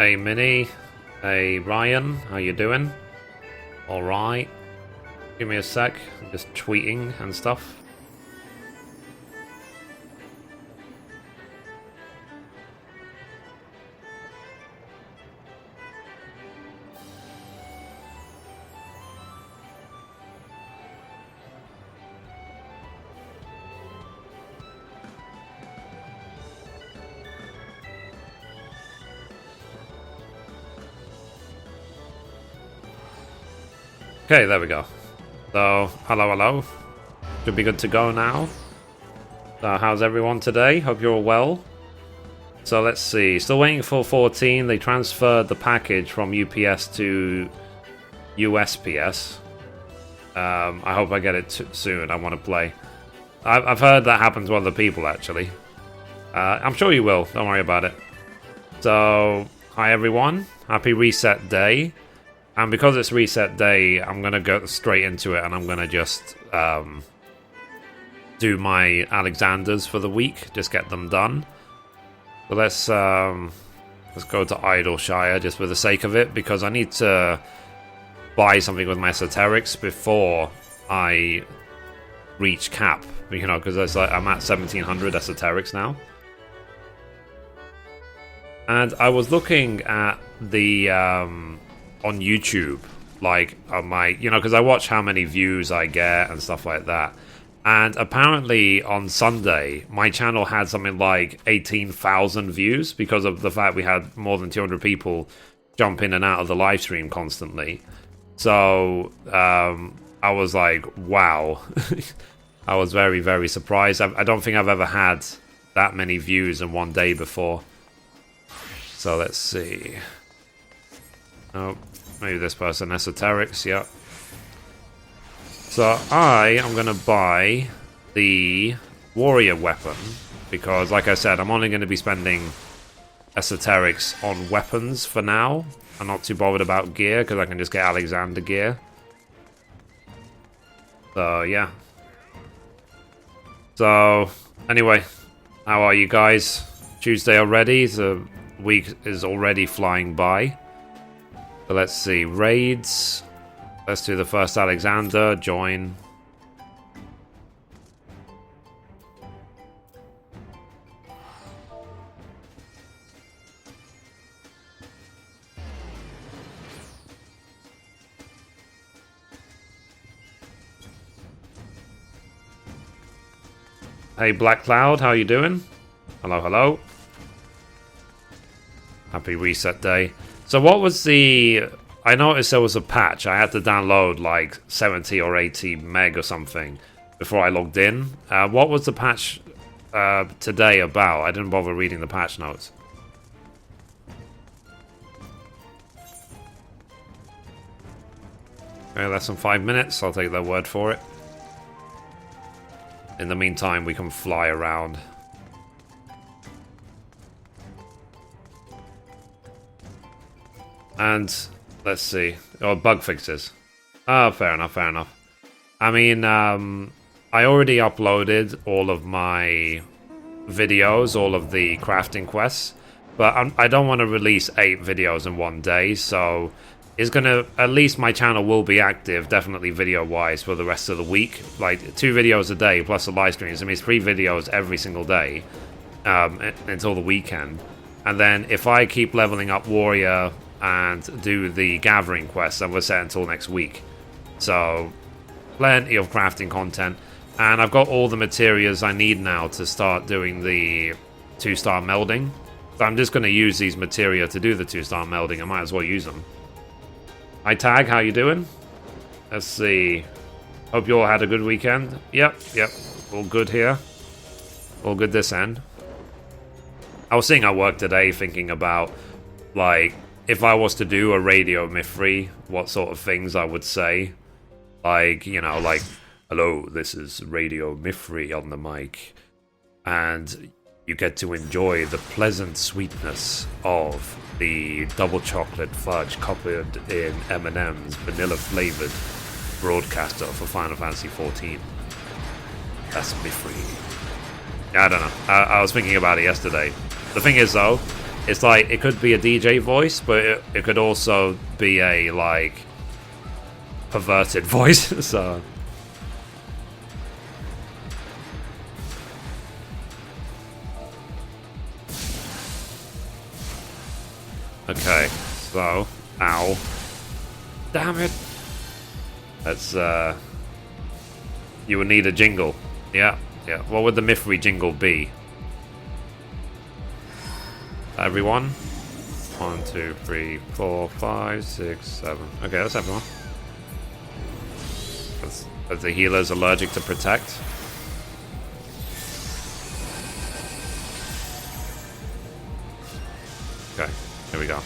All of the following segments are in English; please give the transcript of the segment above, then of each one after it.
Hey Minnie, hey Ryan, how you doing? Alright. Give me a sec, I'm just tweeting and stuff. Okay, there we go. So, hello. Should be good to go now. So, how's everyone today? Hope you're all well. So, let's see. Still waiting for 14. They transferred the package from UPS to USPS. I hope I get it soon. I want to play. I've heard that happens to other people, actually. I'm sure you will. Don't worry about it. So, hi everyone. Happy reset day. And because it's reset day, I'm going to go straight into it and I'm going to just do my Alexanders for the week. Just get them done. So let's go to Idleshire just for the sake of it, because I need to buy something with my esoterics before I reach cap. You know, because I'm at 1700 esoterics now. And I was looking at the... on YouTube, like on my, you know, because I watch how many views I get and stuff like that. And apparently on Sunday, my channel had something like 18,000 views because of the fact we had more than 200 people jump in and out of the live stream constantly. So I was like, wow. I was very, very surprised. I don't think I've ever had that many views in one day before. So let's see. Oh, maybe this person, esoterics, yep. So I am going to buy the warrior weapon, because like I said, I'm only going to be spending esoterics on weapons for now. I'm not too bothered about gear, because I can just get Alexander gear. So, yeah. So, anyway, how are you guys? Tuesday already, the week is already flying by. So let's see, raids. Let's do the first Alexander, join. Hey Black Cloud, how you doing? Hello. Happy reset day. So what was the... I noticed there was a patch. I had to download like 70 or 80 meg or something before I logged in. What was the patch today about? I didn't bother reading the patch notes. Okay, less than 5 minutes. I'll take their word for it. In the meantime, we can fly around. And let's see. Oh, bug fixes. Oh, fair enough. I mean, I already uploaded all of my videos, all of the crafting quests, but I don't want to release 8 videos in one day, so it's gonna, at least my channel will be active, definitely video-wise, for the rest of the week. Like 2 videos a day plus the live streams. I mean, it's 3 videos every single day until the weekend. And then if I keep leveling up warrior and do the gathering quest, and we're set until next week. So plenty of crafting content, and I've got all the materials I need now to start doing the 2-star melding. So I'm just going to use these materia to do the 2-star melding. I might as well use them. Hi Tag, how you doing? Let's see. Hope you all had a good weekend. Yep, all good here. All good this end. I was sitting at work today thinking about, like, if I was to do a radio Mithrie, what sort of things I would say. Like, you know, like, hello, this is Radio Mithrie on the mic. And you get to enjoy the pleasant sweetness of the double chocolate fudge covered in M&M's vanilla-flavored broadcaster for Final Fantasy XIV. That's Mithrie. Yeah, I don't know. I was thinking about it yesterday. The thing is, though, It's like, it could be a DJ voice, but it could also be a, like, perverted voice, so... Okay, so... Ow. Damn it! Let's, You would need a jingle. Yeah, yeah. What would the Mithrie jingle be? Everyone? 1, 2, 3, 4, 5, 6, 7. Okay, that's everyone. As the healer's allergic to protect. Okay, here we go.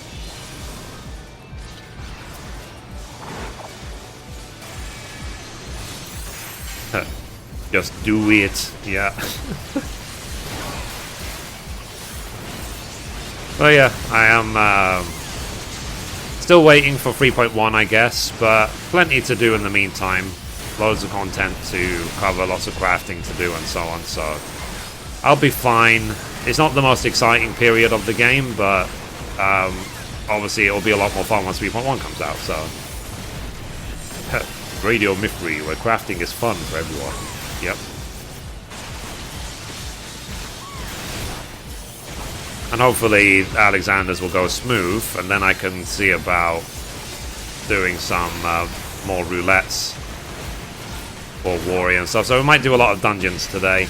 Just do it, yeah. Oh yeah, I am still waiting for 3.1, I guess, but plenty to do in the meantime. Loads of content to cover, lots of crafting to do, and so on, so I'll be fine. It's not the most exciting period of the game, but obviously it'll be a lot more fun once 3.1 comes out, so... Radio Mithrie, where crafting is fun for everyone. Yep. And hopefully Alexander's will go smooth, and then I can see about doing some more roulettes for warrior and stuff. So we might do a lot of dungeons today.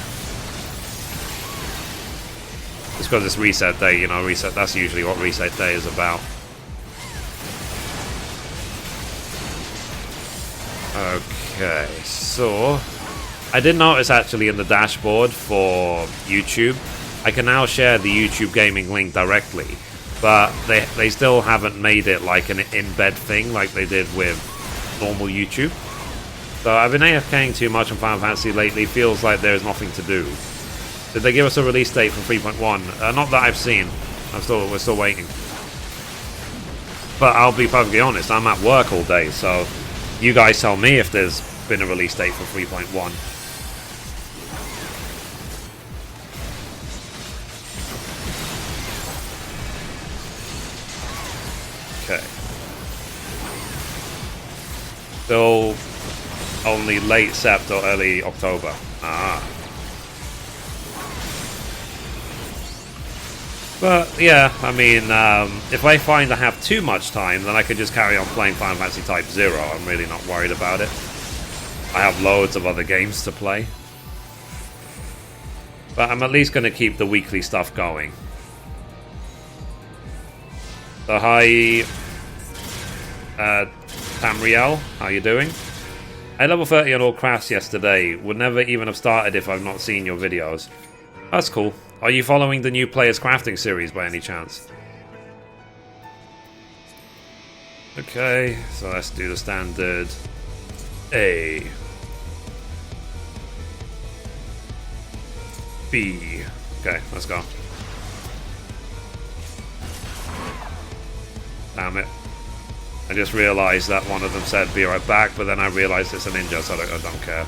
Just because it's reset day, you know, reset, that's usually what reset day is about. Okay, so I did notice actually in the dashboard for YouTube, I can now share the YouTube gaming link directly, but they still haven't made it like an embed thing like they did with normal YouTube. So I've been AFKing too much on Final Fantasy lately, feels like there's nothing to do. Did they give us a release date for 3.1? Not that I've seen. We're still waiting. But I'll be perfectly honest, I'm at work all day, so you guys tell me if there's been a release date for 3.1. Okay. Still only late Sept or early October. Ah. But yeah, I mean, if I find I have too much time, then I could just carry on playing Final Fantasy Type 0. I'm really not worried about it. I have loads of other games to play. But I'm at least going to keep the weekly stuff going. So hi, Tamriel, how you doing? I level 30 on all crafts yesterday. Would never even have started if I've not seen your videos. That's cool. Are you following the new Players Crafting series by any chance? Okay, so let's do the standard A. B. Okay, let's go. Damn it. I just realized that one of them said be right back, but then I realized it's a ninja, so I don't care.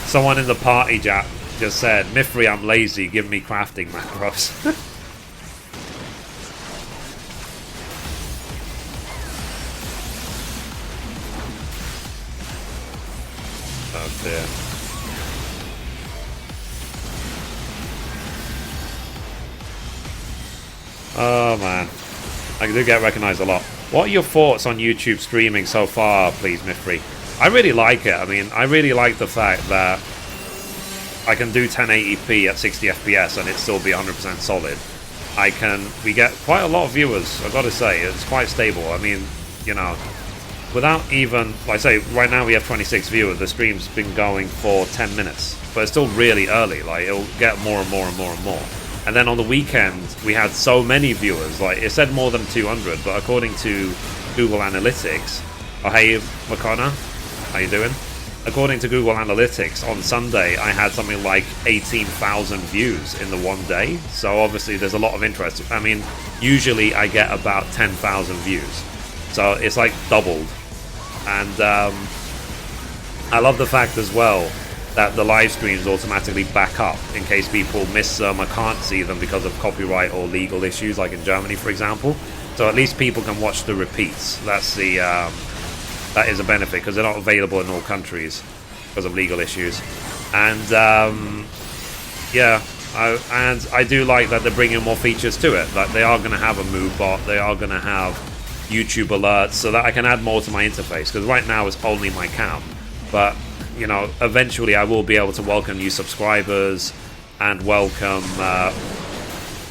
Someone in the party chat just said, Mithrie, I'm lazy, give me crafting macros. Oh dear. Oh man. I do get recognized a lot. What are your thoughts on YouTube streaming so far, please, Mithrie? I really like it. I mean, I really like the fact that I can do 1080p at 60 FPS and it still be 100% solid. We get quite a lot of viewers, I've got to say. It's quite stable. I mean, you know, without even, like I say, right now we have 26 viewers. The stream's been going for 10 minutes, but it's still really early. Like, it'll get more and more and more and more. And then on the weekend, we had so many viewers. Like, it said more than 200, but according to Google Analytics... Oh, hey, Makona. How you doing? according to Google Analytics, on Sunday I had something like 18,000 views in the one day. So obviously there's a lot of interest. I mean, usually I get about 10,000 views. So it's like doubled. And I love the fact as well that the live streams automatically back up in case people miss them or can't see them because of copyright or legal issues, like in Germany, for example. So at least people can watch the repeats. That's the that is a benefit, because they're not available in all countries because of legal issues. And yeah, I do like that they're bringing more features to it. Like, they are going to have a move bot, they are going to have YouTube alerts, so that I can add more to my interface, because right now it's only my cam. But you know, eventually I will be able to welcome new subscribers and welcome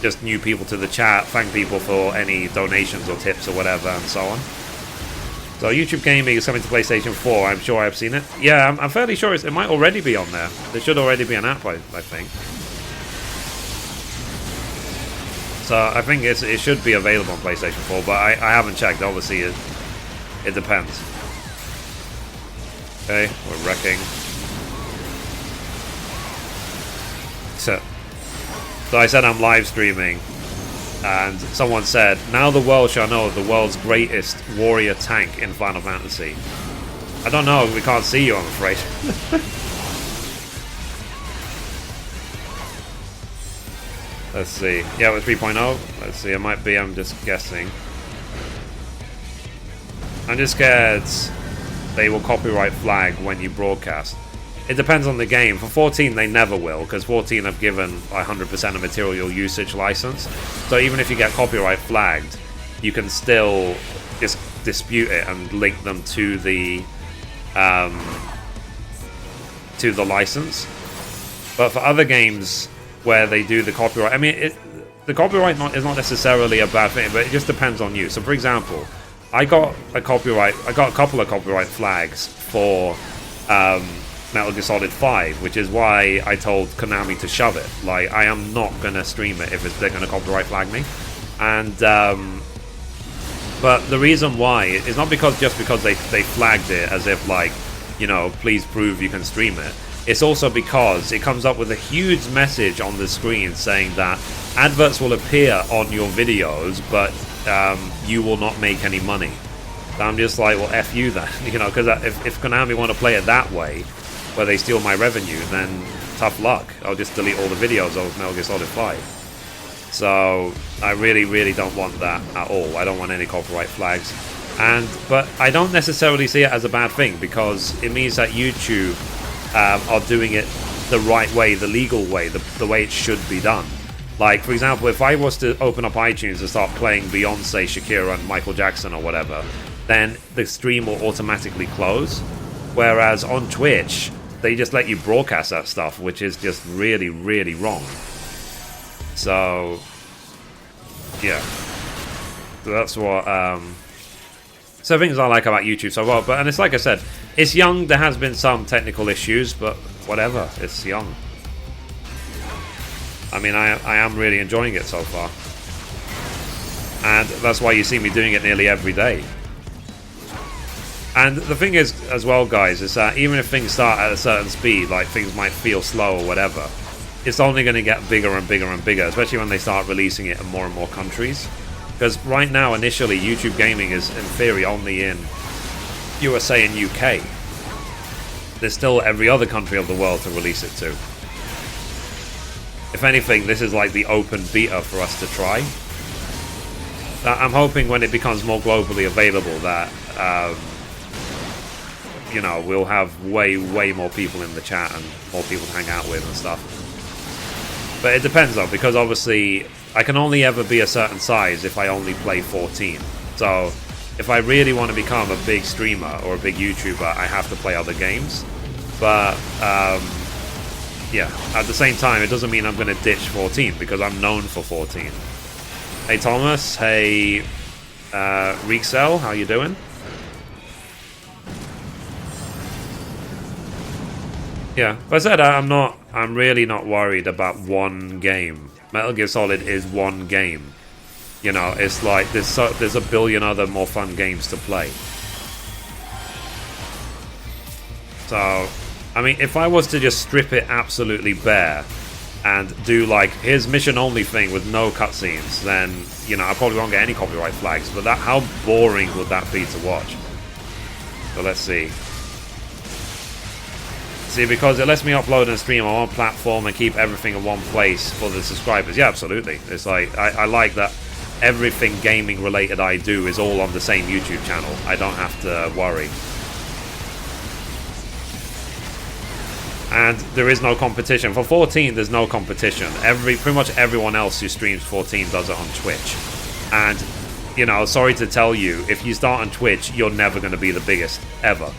just new people to the chat, thank people for any donations or tips or whatever, and so on. So YouTube Gaming is coming to PlayStation 4. I'm sure I've seen it. Yeah, I'm fairly sure it might already be on there. There should already be an app, I think. So I think it should be available on PlayStation 4, but I haven't checked. Obviously, it depends. Okay, we're wrecking. So I said I'm live streaming, and someone said, now the world shall know the world's greatest warrior tank in Final Fantasy. I don't know, we can't see you, I'm afraid. Let's see. Yeah, with 3.0. Let's see, it might be, I'm just guessing. I'm just scared they will copyright flag when you broadcast. It depends on the game. For 14 they never will, because 14 have given 100% of material usage license. So even if you get copyright flagged, you can still just dispute it and link them to the license. But for other games where they do the copyright, I mean, the copyright is not necessarily a bad thing, but it just depends on you. So for example, I got a couple of copyright flags for Metal Gear Solid 5, which is why I told Konami to shove it. Like, I am not gonna stream it if they're gonna copyright flag me. And but the reason why is not just because they flagged it as if, like, you know, please prove you can stream it. It's also because it comes up with a huge message on the screen saying that adverts will appear on your videos, but you will not make any money. So I'm just like, well, F you then, you know, because if Konami want to play it that way, where they steal my revenue, then tough luck. I'll just delete all the videos of Metal Gear Solid 5. So I really, really don't want that at all. I don't want any copyright flags. But I don't necessarily see it as a bad thing, because it means that YouTube are doing it the right way, the legal way, the way it should be done. Like, for example, if I was to open up iTunes and start playing Beyonce, Shakira, and Michael Jackson or whatever, then the stream will automatically close. Whereas on Twitch, they just let you broadcast that stuff, which is just really, really wrong. So, yeah. So that's what, so things I like about YouTube so far. And it's like I said, it's young, there has been some technical issues, but whatever, it's young. I mean, I am really enjoying it so far. And that's why you see me doing it nearly every day. And the thing is, as well, guys, is that even if things start at a certain speed, like things might feel slow or whatever, it's only going to get bigger and bigger and bigger, especially when they start releasing it in more and more countries. Because right now, initially, YouTube Gaming is, in theory, only in USA and UK. There's still every other country of the world to release it to. If anything, this is like the open beta for us to try. I'm hoping when it becomes more globally available that, you know, we'll have way, way more people in the chat and more people to hang out with and stuff. But it depends though, because obviously I can only ever be a certain size if I only play 14. So if I really want to become a big streamer or a big YouTuber, I have to play other games. But yeah, at the same time, it doesn't mean I'm going to ditch 14, because I'm known for 14. Hey Thomas, hey Rexel, how you doing? Yeah, but I said I'm really not worried about one game. Metal Gear Solid is one game. You know, it's like there's a billion other more fun games to play. So So, I mean, if I was to just strip it absolutely bare and do like his mission only thing with no cutscenes, then, you know, I probably won't get any copyright flags. But that, how boring would that be to watch? So let's see. See, because it lets me upload and stream on one platform and keep everything in one place for the subscribers. Yeah, absolutely. It's like, I like that everything gaming related I do is all on the same YouTube channel. I don't have to worry. And there is no competition. For 14, there's no competition. Pretty much everyone else who streams 14 does it on Twitch. And, you know, sorry to tell you, if you start on Twitch, you're never going to be the biggest, ever.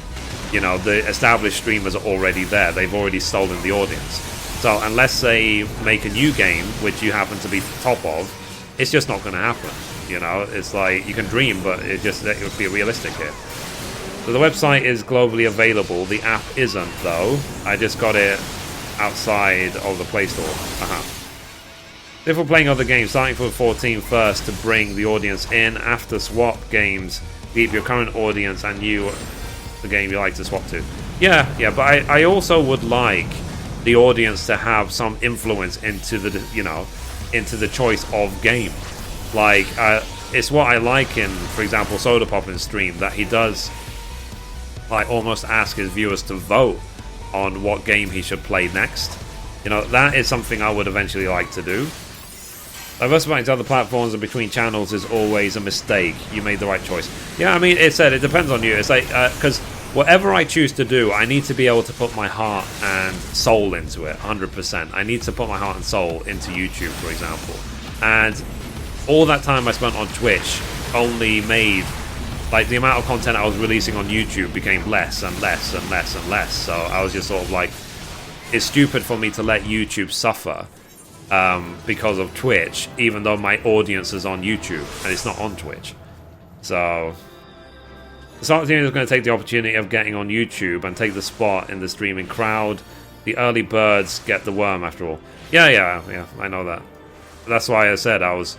You know, the established streamers are already there. They've already stolen the audience. So unless they make a new game, which you happen to be top of, it's just not going to happen. You know, it's like, you can dream, but it would be realistic here. So the website is globally available. The app isn't, though. I just got it outside of the Play Store. If we're playing other games, starting for 14 first to bring the audience in. After swap games, keep your current audience and the game you like to swap to. Yeah, but I also would like the audience to have some influence into the, you know, into the choice of game. Like, it's what I like in, for example, Soda Pop's stream, that he does like almost ask his viewers to vote on what game he should play next. You know, that is something I would eventually like to do. Diversifying to other platforms and between channels is always a mistake. You made the right choice. Yeah, I mean, it depends on you. It's like, because whatever I choose to do, I need to be able to put my heart and soul into it, 100%. I need to put my heart and soul into YouTube, for example. And all that time I spent on Twitch only made, like, the amount of content I was releasing on YouTube became less and less and less and less. So I was just sort of like, it's stupid for me to let YouTube suffer because of Twitch, even though my audience is on YouTube and it's not on Twitch. So the start team is going to take the opportunity of getting on YouTube and take the spot in the streaming crowd. The early birds get the worm, after all. Yeah, I know that. That's why I said I was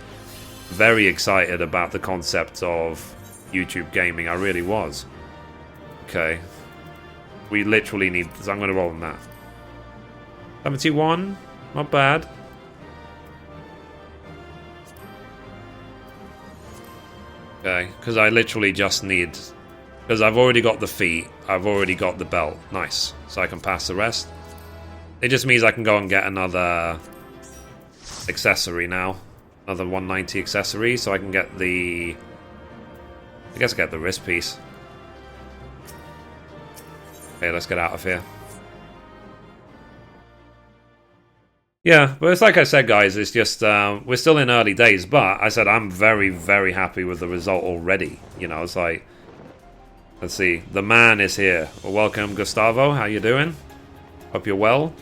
very excited about the concept of YouTube gaming. I really was. Okay. We literally need... So I'm going to roll on that. 71. Not bad. Okay. Because I literally just need... Because I've already got the feet. I've already got the belt. Nice. So I can pass the rest. It just means I can go and get another accessory now. Another 190 accessory. So I can get the... I guess I get the wrist piece. Okay, let's get out of here. Yeah, but it's like I said, guys, it's just, we're still in early days, but I said I'm very, very happy with the result already. You know, it's like, let's see, the man is here. Well, welcome, Gustavo, how you doing? Hope you're well.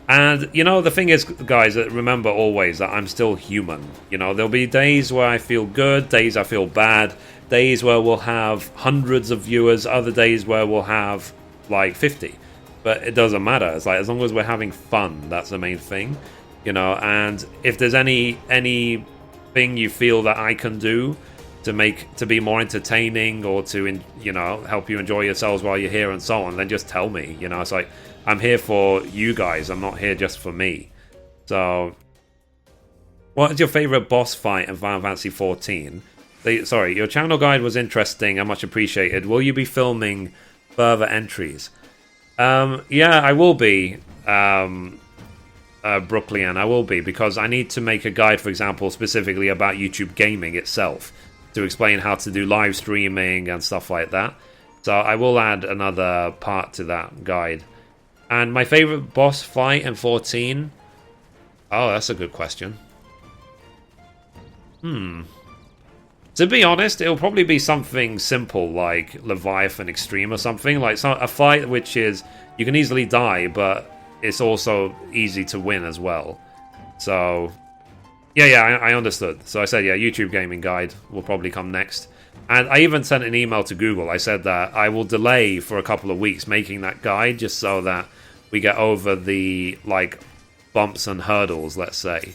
And, you know, the thing is, guys, remember always that I'm still human. You know, there'll be days where I feel good, days I feel bad, days where we'll have hundreds of viewers, other days where we'll have, like, 50. But it doesn't matter. It's like, as long as we're having fun, that's the main thing. You know, and if there's anything you feel that I can do to be more entertaining or to, you know, help you enjoy yourselves while you're here and so on, then just tell me. You know, it's like, I'm here for you guys. I'm not here just for me. So, what is your favorite boss fight in Final Fantasy XIV? Sorry, your channel guide was interesting and much appreciated. Will you be filming further entries? Yeah, I will be, Brooklian, I will be, because I need to make a guide, for example, specifically about YouTube gaming itself, to explain how to do live streaming and stuff like that. So I will add another part to that guide. And my favorite boss fight in 14? Oh, that's a good question. To be honest, it'll probably be something simple like Leviathan Extreme or something. Like a fight which is, you can easily die, but it's also easy to win as well. So, yeah, I understood. So I said, yeah, YouTube Gaming Guide will probably come next. And I even sent an email to Google. I said that I will delay for a couple of weeks making that guide just so that we get over the, like, bumps and hurdles, let's say,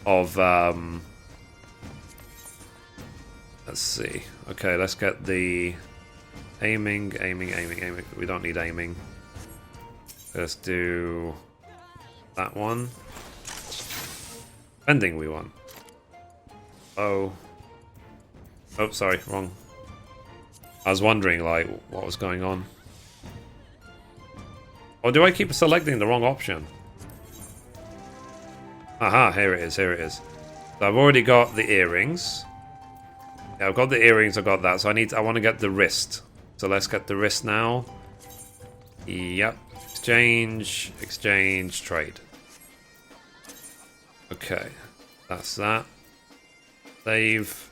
of, let's see. Okay, let's get the aiming. We don't need aiming. Let's do that one. Vending we want. Oh, sorry, wrong. I was wondering, like, what was going on. Or do I keep selecting the wrong option? Aha, here it is, here it is. So I've already got the earrings. Yeah, I've got the earrings, I've got that. So I want to get the wrist. So let's get the wrist now. Yep. Exchange, trade. Okay. That's that. Save.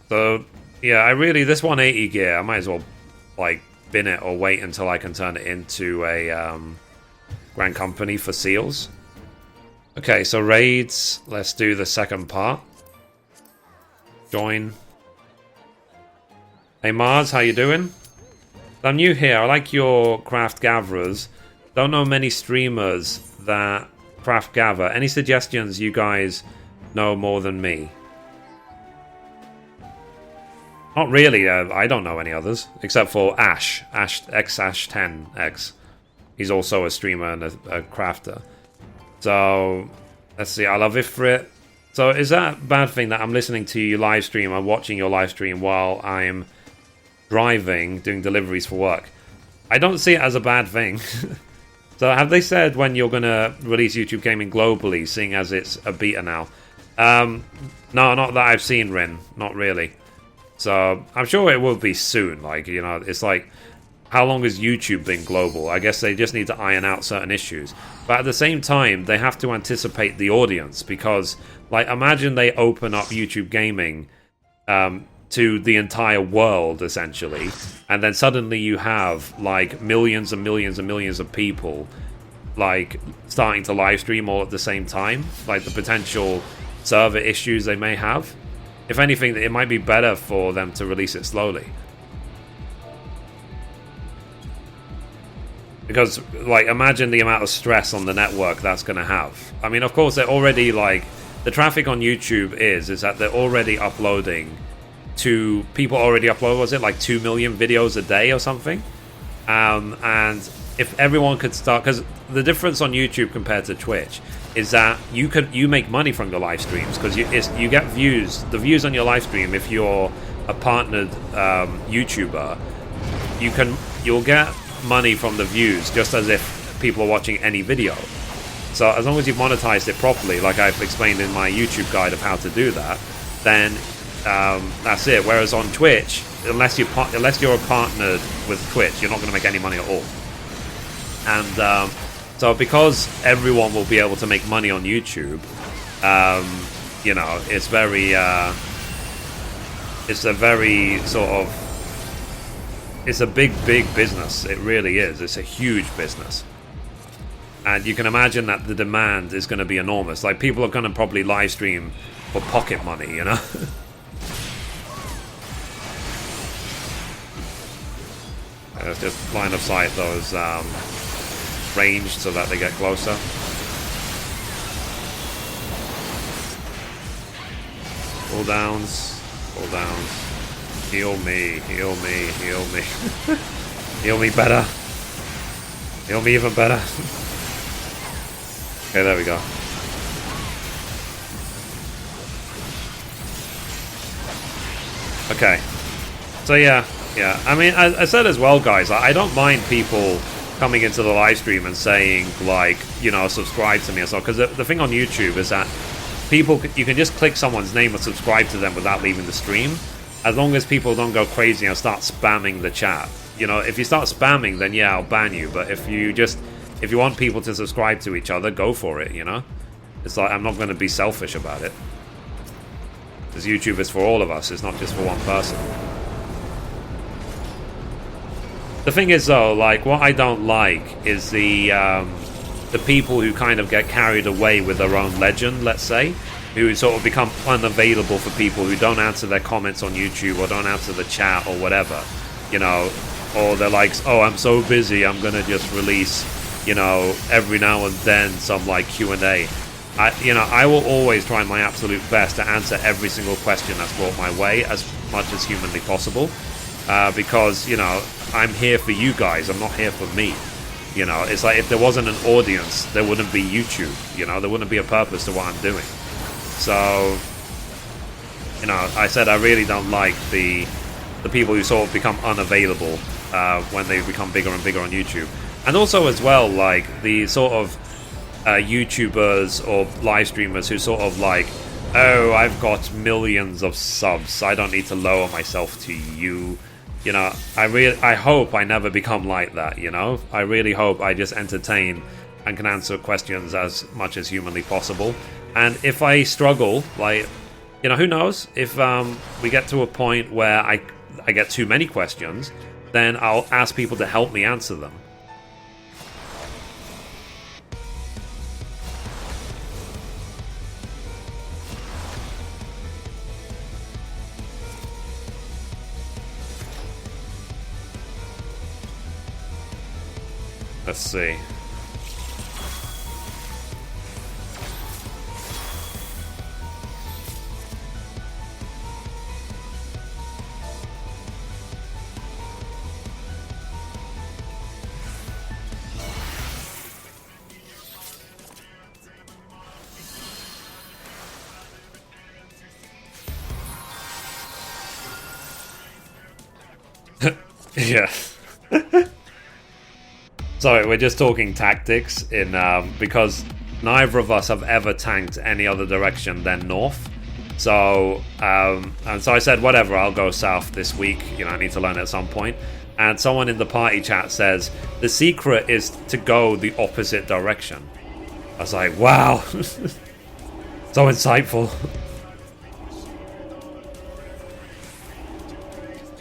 So, yeah, this 180 gear, I might as well, like, bin it or wait until I can turn it into a Grand Company for seals. Okay, so raids. Let's do the second part. Join. Hey Mars, how you doing? I'm new here. I like your craft gatherers. Don't know many streamers that craft gather. Any suggestions you guys know more than me? Not really. I don't know any others except for Ash X-Ash10X. He's also a streamer and a crafter. So let's see. I love Ifrit. So is that a bad thing that I'm listening to you live stream? I'm watching your live stream while I'm driving, doing deliveries for work. I don't see it as a bad thing. So have they said when you're going to release YouTube Gaming globally, seeing as it's a beta now? No, not that I've seen, Rin. Not really. So I'm sure it will be soon. Like, you know, it's like, how long has YouTube been global? I guess they just need to iron out certain issues. But at the same time, they have to anticipate the audience because, like, imagine they open up YouTube Gaming to the entire world, essentially, and then suddenly you have, like, millions and millions and millions of people, like, starting to live stream all at the same time. Like, the potential server issues they may have. If anything, it might be better for them to release it slowly. Because, like, imagine the amount of stress on the network that's going to have. I mean, of course, they're already, like, the traffic on YouTube is that they're already uploading to, people already upload, was it like 2 million videos a day or something? And if everyone could start, because the difference on YouTube compared to Twitch is that you make money from your live streams because you get views. The views on your live stream, if you're a partnered YouTuber, you'll get money from the views just as if people are watching any video. So as long as you've monetized it properly, like I've explained in my YouTube guide of how to do that, then that's it. Whereas on Twitch, unless you're partnered with Twitch, you're not going to make any money at all. And so because everyone will be able to make money on YouTube, you know, it's a very sort of, it's a big business. It really is. It's a huge business. And you can imagine that the demand is going to be enormous. Like, people are going to probably live stream for pocket money, you know? Let's just line of sight those ranged so that they get closer. Pull downs. Heal me. Heal me better. Heal me even better. Okay, there we go. Okay. So yeah. I mean, I said as well, guys, I don't mind people coming into the live stream and saying, like, you know, subscribe to me or so, because the thing on YouTube is that you can just click someone's name and subscribe to them without leaving the stream, as long as people don't go crazy and start spamming the chat. You know, if you start spamming, then yeah, I'll ban you. But if you want people to subscribe to each other, go for it, you know? It's like, I'm not going to be selfish about it. Because YouTube is for all of us, it's not just for one person. The thing is, though, like, what I don't like is the people who kind of get carried away with their own legend, let's say, who sort of become unavailable for people who don't answer their comments on YouTube or don't answer the chat or whatever, you know, or they're like, oh, I'm so busy, I'm gonna just release, you know, every now and then some, like, Q&A. I will always try my absolute best to answer every single question that's brought my way as much as humanly possible, because, you know, I'm here for you guys, I'm not here for me. You know, it's like if there wasn't an audience, there wouldn't be YouTube. You know, there wouldn't be a purpose to what I'm doing. So, you know, I said I really don't like the people who sort of become unavailable when they become bigger and bigger on YouTube. And also as well, like, the sort of YouTubers or live streamers who sort of like, oh, I've got millions of subs, I don't need to lower myself to you. You know, I hope I never become like that, you know? I really hope I just entertain and can answer questions as much as humanly possible. And if I struggle, like, you know, who knows? If we get to a point where I get too many questions, then I'll ask people to help me answer them. Let's see. Yeah. Sorry, we're just talking tactics in because neither of us have ever tanked any other direction than north. So and so I said, whatever, I'll go south this week. You know, I need to learn at some point. And someone in the party chat says the secret is to go the opposite direction. I was like, wow, so insightful.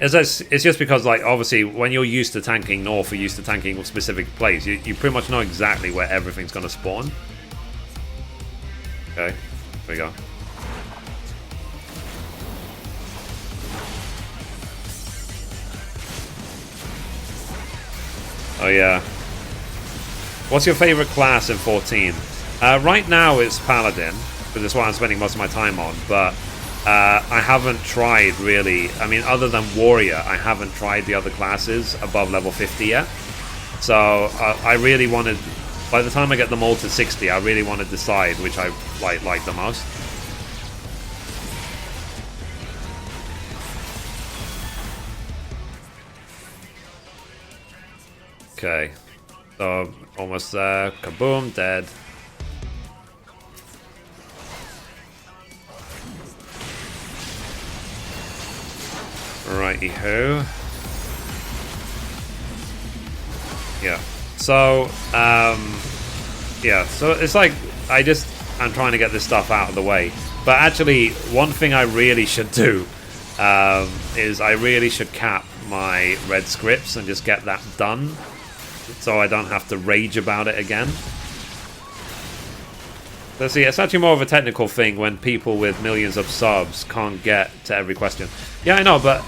It's just because, like, obviously, when you're used to tanking north or used to tanking a specific place, you pretty much know exactly where everything's going to spawn. Okay, here we go. Oh, yeah. What's your favorite class in 14? Right now, it's Paladin, because it's what I'm spending most of my time on, but I haven't tried, really. I mean, other than Warrior, I haven't tried the other classes above level 50 yet. So, I really wanted... By the time I get them all to 60, I really want to decide which I like the most. Okay. So, almost there. Kaboom, dead. Righty-ho. Yeah. So, yeah. So it's like I'm trying to get this stuff out of the way. But actually, one thing I really should do is I really should cap my red scripts and just get that done, so I don't have to rage about it again. So see, it's actually more of a technical thing when people with millions of subs can't get to every question. Yeah, I know, but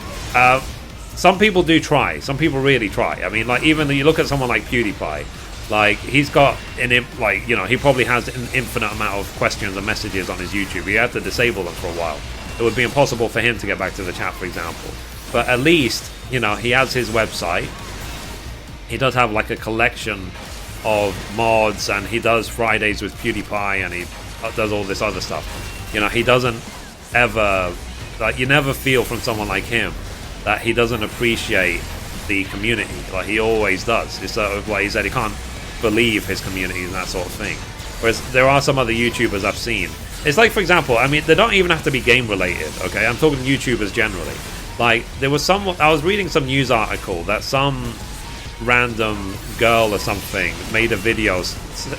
some people do try. Some people really try. I mean, like, even you look at someone like PewDiePie, like, he's got like, you know, he probably has an infinite amount of questions and messages on his YouTube. He had to disable them for a while. It would be impossible for him to get back to the chat, for example. But at least, you know, he has his website. He does have, like, a collection of mods, and he does Fridays with PewDiePie, and he does all this other stuff. You know, he doesn't ever... Like, you never feel from someone like him that he doesn't appreciate the community. Like, he always does. It's sort of like he said, he can't believe his community and that sort of thing. Whereas there are some other YouTubers I've seen. It's like, for example, I mean, they don't even have to be game related, okay? I'm talking YouTubers generally. Like, there was I was reading some news article that some random girl or something made a video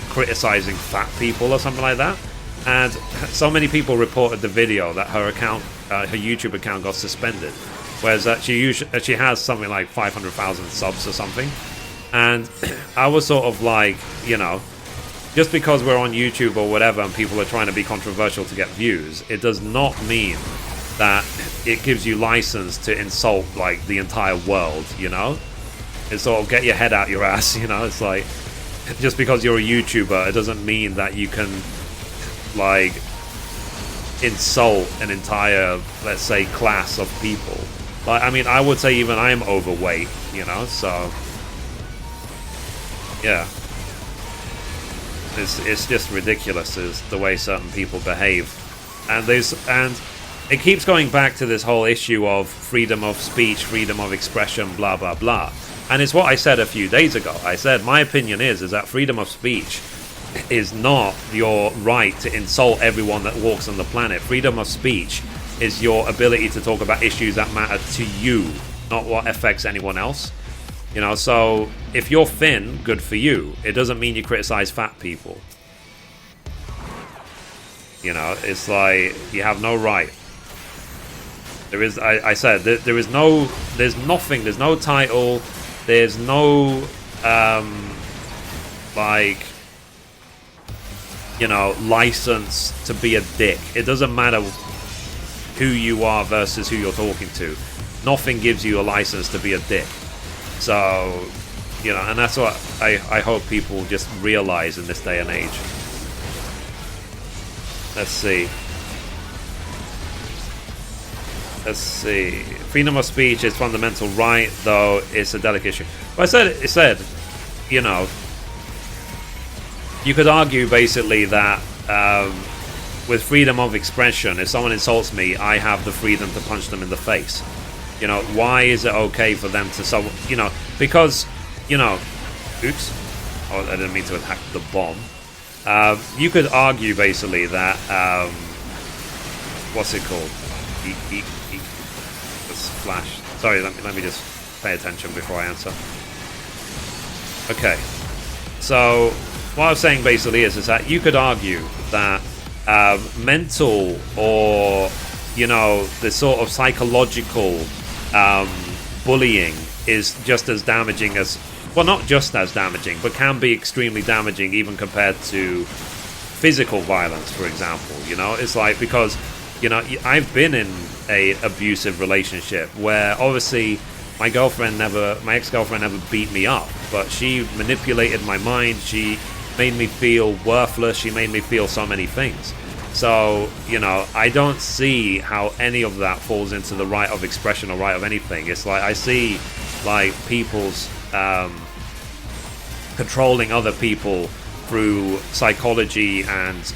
criticizing fat people or something like that. And so many people reported the video that her account, her YouTube account, got suspended. Whereas she has something like 500,000 subs or something. And I was sort of like, you know, just because we're on YouTube or whatever and people are trying to be controversial to get views, it does not mean that it gives you license to insult, like, the entire world, you know? It's sort of get your head out your ass, you know? It's like, just because you're a YouTuber, it doesn't mean that you can, like, insult an entire, let's say, class of people. Like, I mean, I would say even I'm overweight, you know, so... Yeah. It's just ridiculous is the way certain people behave. And it keeps going back to this whole issue of freedom of speech, freedom of expression, blah blah blah. And it's what I said a few days ago. I said my opinion is that freedom of speech is not your right to insult everyone that walks on the planet. Freedom of speech is your ability to talk about issues that matter to you, not what affects anyone else. You know, so if you're thin, good for you. It doesn't mean you criticize fat people. You know, it's like you have no right. There is, I said, there's nothing, there's no title, there's no, like, you know, license to be a dick. It doesn't matter who you are versus who you're talking to. Nothing gives you a license to be a dick. So, you know, and that's what I hope people just realize in this day and age. Let's see. Freedom of speech is fundamental right, though it's a delicate issue. Well, it said, you know, you could argue basically that with freedom of expression, if someone insults me, I have the freedom to punch them in the face. You know, why is it okay for them to, you know, because, you know, oops, oh, I didn't mean to attack the bomb. You could argue basically that, what's it called? Let's flash. Sorry, let me just pay attention before I answer. Okay, so what I was saying basically is that you could argue that mental or, you know, the sort of psychological bullying is just as damaging as, well, not just as damaging, but can be extremely damaging even compared to physical violence, for example. You know, it's like, because, you know, I've been in a abusive relationship where obviously my ex-girlfriend never beat me up, but she manipulated my mind, she made me feel worthless, she made me feel so many things. So, you know, I don't see how any of that falls into the right of expression or right of anything. It's like I see, like, people's controlling other people through psychology and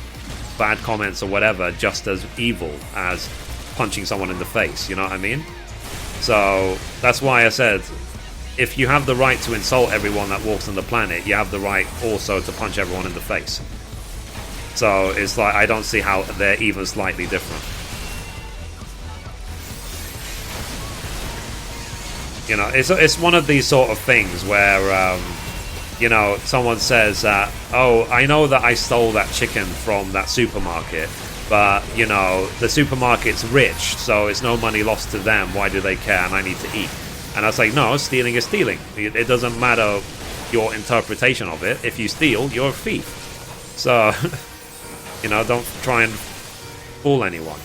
bad comments or whatever just as evil as punching someone in the face, you know what I mean? So that's why I said, if you have the right to insult everyone that walks on the planet, you have the right also to punch everyone in the face. So it's like, I don't see how they're even slightly different. You know, it's one of these sort of things where, you know, someone says that, oh, I know that I stole that chicken from that supermarket, but, you know, the supermarket's rich, so it's no money lost to them. Why do they care? And I need to eat. And I was like, no, stealing is stealing. It doesn't matter your interpretation of it. If you steal, you're a thief. So, you know, don't try and fool anyone.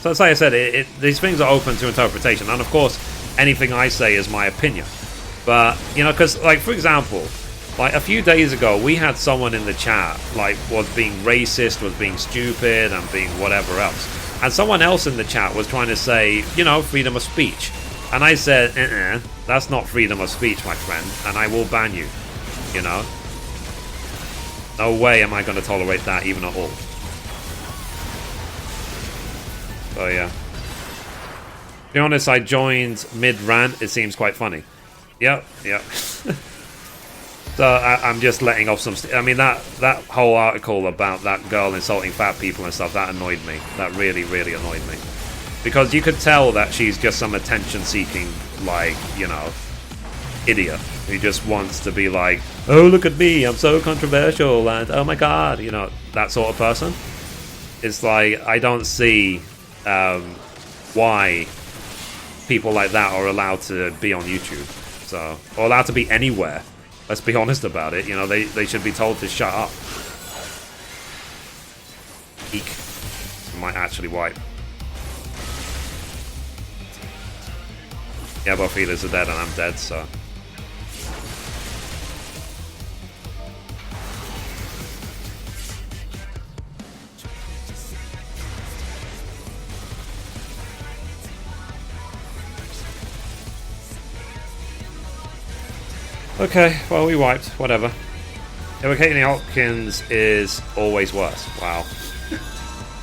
So as I said, these things are open to interpretation. And of course, anything I say is my opinion. But, you know, because, like, for example, like, a few days ago, we had someone in the chat, like, was being racist, was being stupid, and being whatever else. And someone else in the chat was trying to say, you know, freedom of speech. And I said, that's not freedom of speech, my friend, and I will ban you, you know? No way am I going to tolerate that, even at all. So, yeah. To be honest, I joined mid-rant. It seems quite funny. Yep. So I'm just letting off some... I mean, that whole article about that girl insulting fat people and stuff, that annoyed me. That really, really annoyed me. Because you could tell that she's just some attention-seeking, like, you know, idiot who just wants to be like, oh, look at me, I'm so controversial, and oh my god, you know, that sort of person. It's like, I don't see why people like that are allowed to be on YouTube. So, or allowed to be anywhere. Let's be honest about it. You know, they should be told to shut up. Eek. I might actually wipe. Yeah, both healers are dead and I'm dead, so... Okay, well, we wiped. Whatever. Imitating Hopkins is always worse. Wow.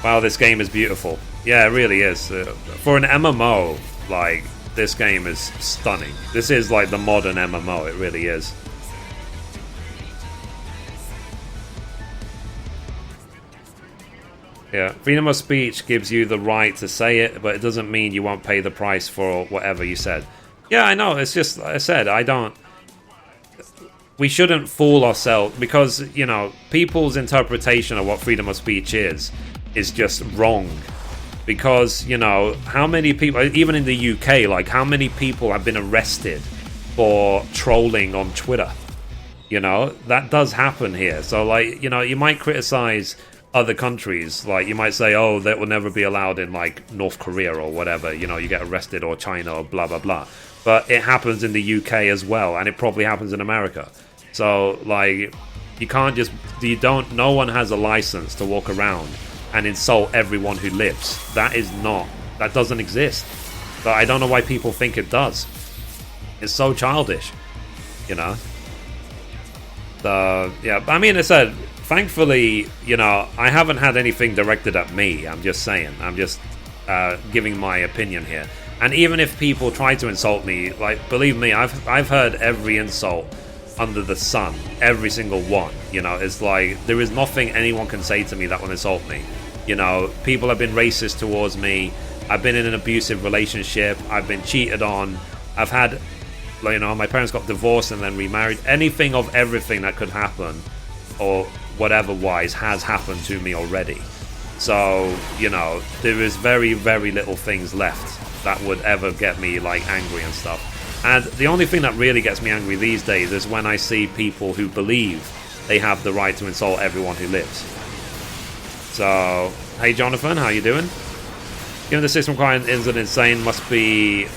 Wow, this game is beautiful. Yeah, it really is. For an MMO, like, this game is stunning. This is like the modern MMO, it really is. Yeah, freedom of speech gives you the right to say it, but it doesn't mean you won't pay the price for whatever you said. Yeah, I know, it's just, like I said, we shouldn't fool ourselves, because, you know, people's interpretation of what freedom of speech is just wrong. Because, you know, how many people, even in the UK, like, how many people have been arrested for trolling on Twitter? You know, that does happen here. So, like, you know, you might criticize other countries, like, you might say, oh, that will never be allowed in, like, North Korea or whatever, you know, you get arrested, or China, or blah, blah, blah. But it happens in the UK as well, and it probably happens in America. So, like, you can't just, no one has a license to walk around and insult everyone who lives. That doesn't exist. But I don't know why people think it does. It's so childish, you know? So, yeah, I mean, I said, thankfully, you know, I haven't had anything directed at me. I'm just saying. I'm just giving my opinion here. And even if people try to insult me, like, believe me, I've heard every insult under the sun, every single one. You know, it's like, there is nothing anyone can say to me that will insult me. You know, people have been racist towards me. I've been in an abusive relationship. I've been cheated on. I've had, you know, my parents got divorced and then remarried. Anything of everything that could happen, or whatever wise, has happened to me already. So, you know, there is very, very little things left that would ever get me, like, angry and stuff. And the only thing that really gets me angry these days is when I see people who believe they have the right to insult everyone who lives. So, hey Jonathan, how you doing? Given the system requirement isn't insane, must be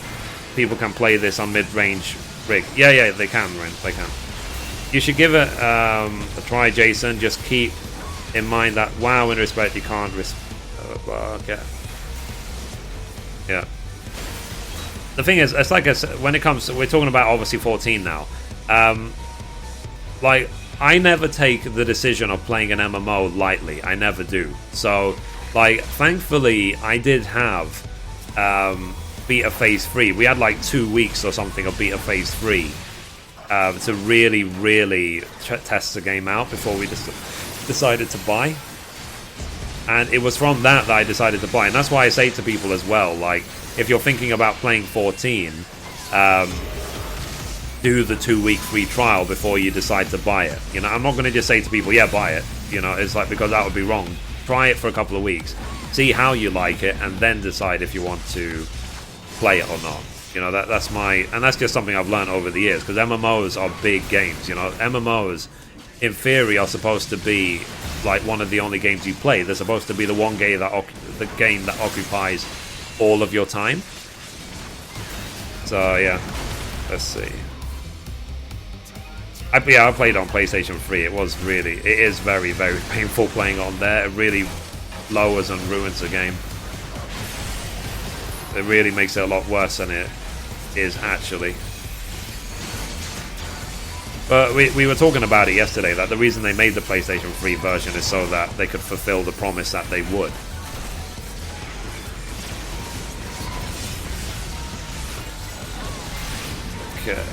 people can play this on mid-range rig. Yeah, they can, Ren, they can. You should give it a try, Jason. Just keep in mind that WoW, in respect, you can't okay. Yeah. The thing is, it's like I said, when it comes to, we're talking about obviously 14 now. Like, I never take the decision of playing an MMO lightly. I never do. So, like, thankfully, I did have Beta Phase 3. We had like 2 weeks or something of Beta Phase 3 to really, really test the game out before we decided to buy. And it was from that I decided to buy. And that's why I say to people as well, like, if you're thinking about playing 14, do the 2-week free trial before you decide to buy it. You know, I'm not going to just say to people, yeah, buy it. You know, it's like, because that would be wrong. Try it for a couple of weeks, see how you like it, and then decide if you want to play it or not. You know, that's just something I've learned over the years, because MMOs are big games. You know, MMOs, in theory, are supposed to be like one of the only games you play. They're supposed to be the one game that occupies all of your time. So yeah, let's see. I played on PlayStation 3. It is very, very painful playing on there. It really lowers and ruins the game. It really makes it a lot worse than it is actually. But we were talking about it yesterday, that the reason they made the PlayStation 3 version is so that they could fulfill the promise that they would. Okay.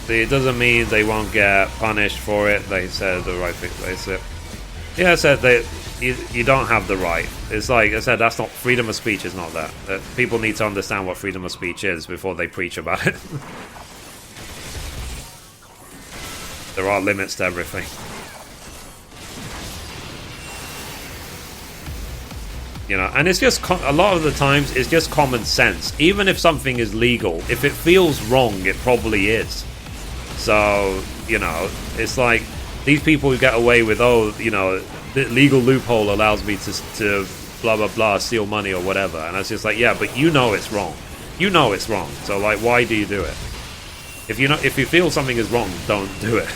See, it doesn't mean they won't get punished for it. They said the right thing. They said, yeah, I said you don't have the right. It's like I said, that's not freedom of speech. Is not that. People need to understand what freedom of speech is before they preach about it. There are limits to everything. You know, and it's just a lot of the times it's just common sense. Even if something is legal, if it feels wrong, it probably is. So, you know, it's like these people who get away with, oh, you know, the legal loophole allows me to blah blah blah steal money or whatever, and it's just like, yeah, but you know it's wrong. You know it's wrong. So like, why do you do it? If you feel something is wrong, don't do it.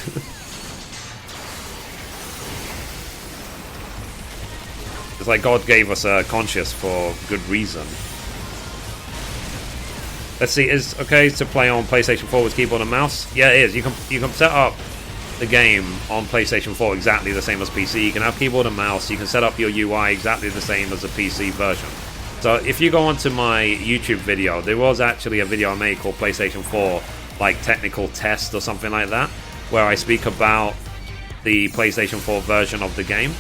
It's like God gave us a conscience for good reason. Let's see, is okay to play on PlayStation 4 with keyboard and mouse? Yeah, it is. You can set up the game on PlayStation 4 exactly the same as PC. You can have keyboard and mouse. You can set up your UI exactly the same as a PC version. So if you go onto my YouTube video, there was actually a video I made called PlayStation 4 like technical test or something like that, where I speak about the PlayStation 4 version of the game.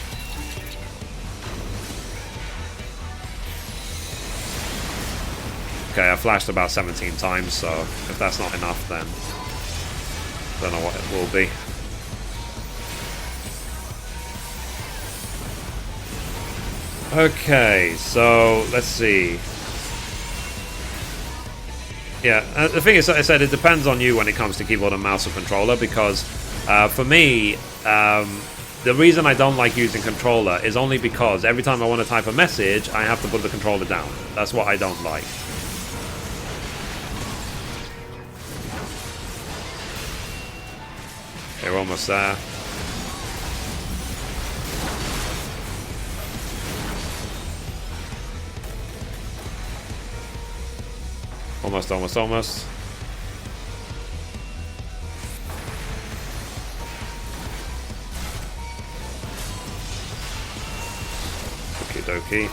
Okay, I flashed about 17 times, so if that's not enough, then I don't know what it will be. Okay, so let's see. Yeah, the thing is, I said it depends on you when it comes to keyboard and mouse or controller, because for me, the reason I don't like using controller is only because every time I want to type a message, I have to put the controller down. That's what I don't like. Okay, we're almost there. Almost. Okie dokie.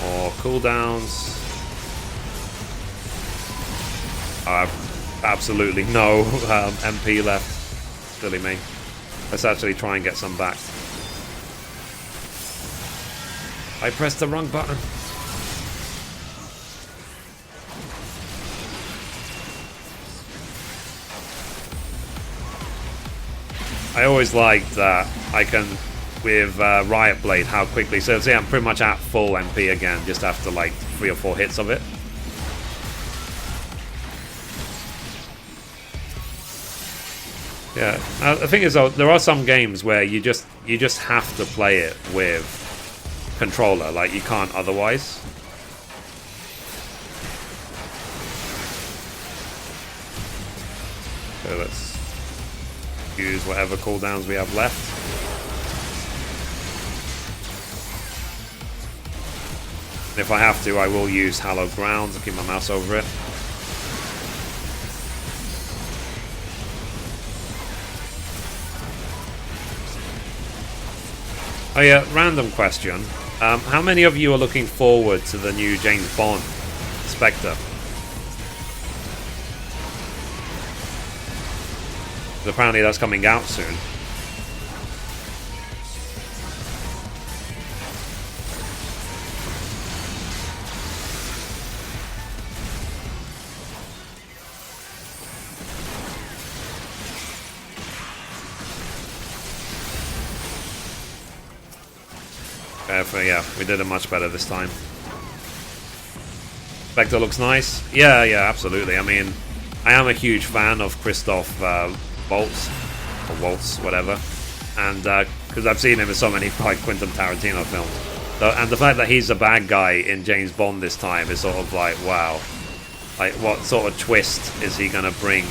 More cooldowns. Absolutely no MP left. Silly me. Let's actually try and get some back. I pressed the wrong button. I always liked that I can, with Riot Blade, how quickly. So see, I'm pretty much at full MP again, just after like 3 or 4 hits of it. Yeah, the thing is though, there are some games where you just have to play it with controller, like you can't otherwise. So let's use whatever cooldowns we have left. And if I have to, I will use Hallowed Ground to keep my mouse over it. Oh yeah, random question. How many of you are looking forward to the new James Bond, Spectre? Apparently that's coming out soon. Yeah, we did it much better this time. Spectre looks nice. Yeah, absolutely. I mean, I am a huge fan of Christoph Waltz, or Waltz, whatever, and because I've seen him in so many like Quentin Tarantino films, so, and the fact that he's a bad guy in James Bond this time is sort of like, wow, like what sort of twist is he gonna bring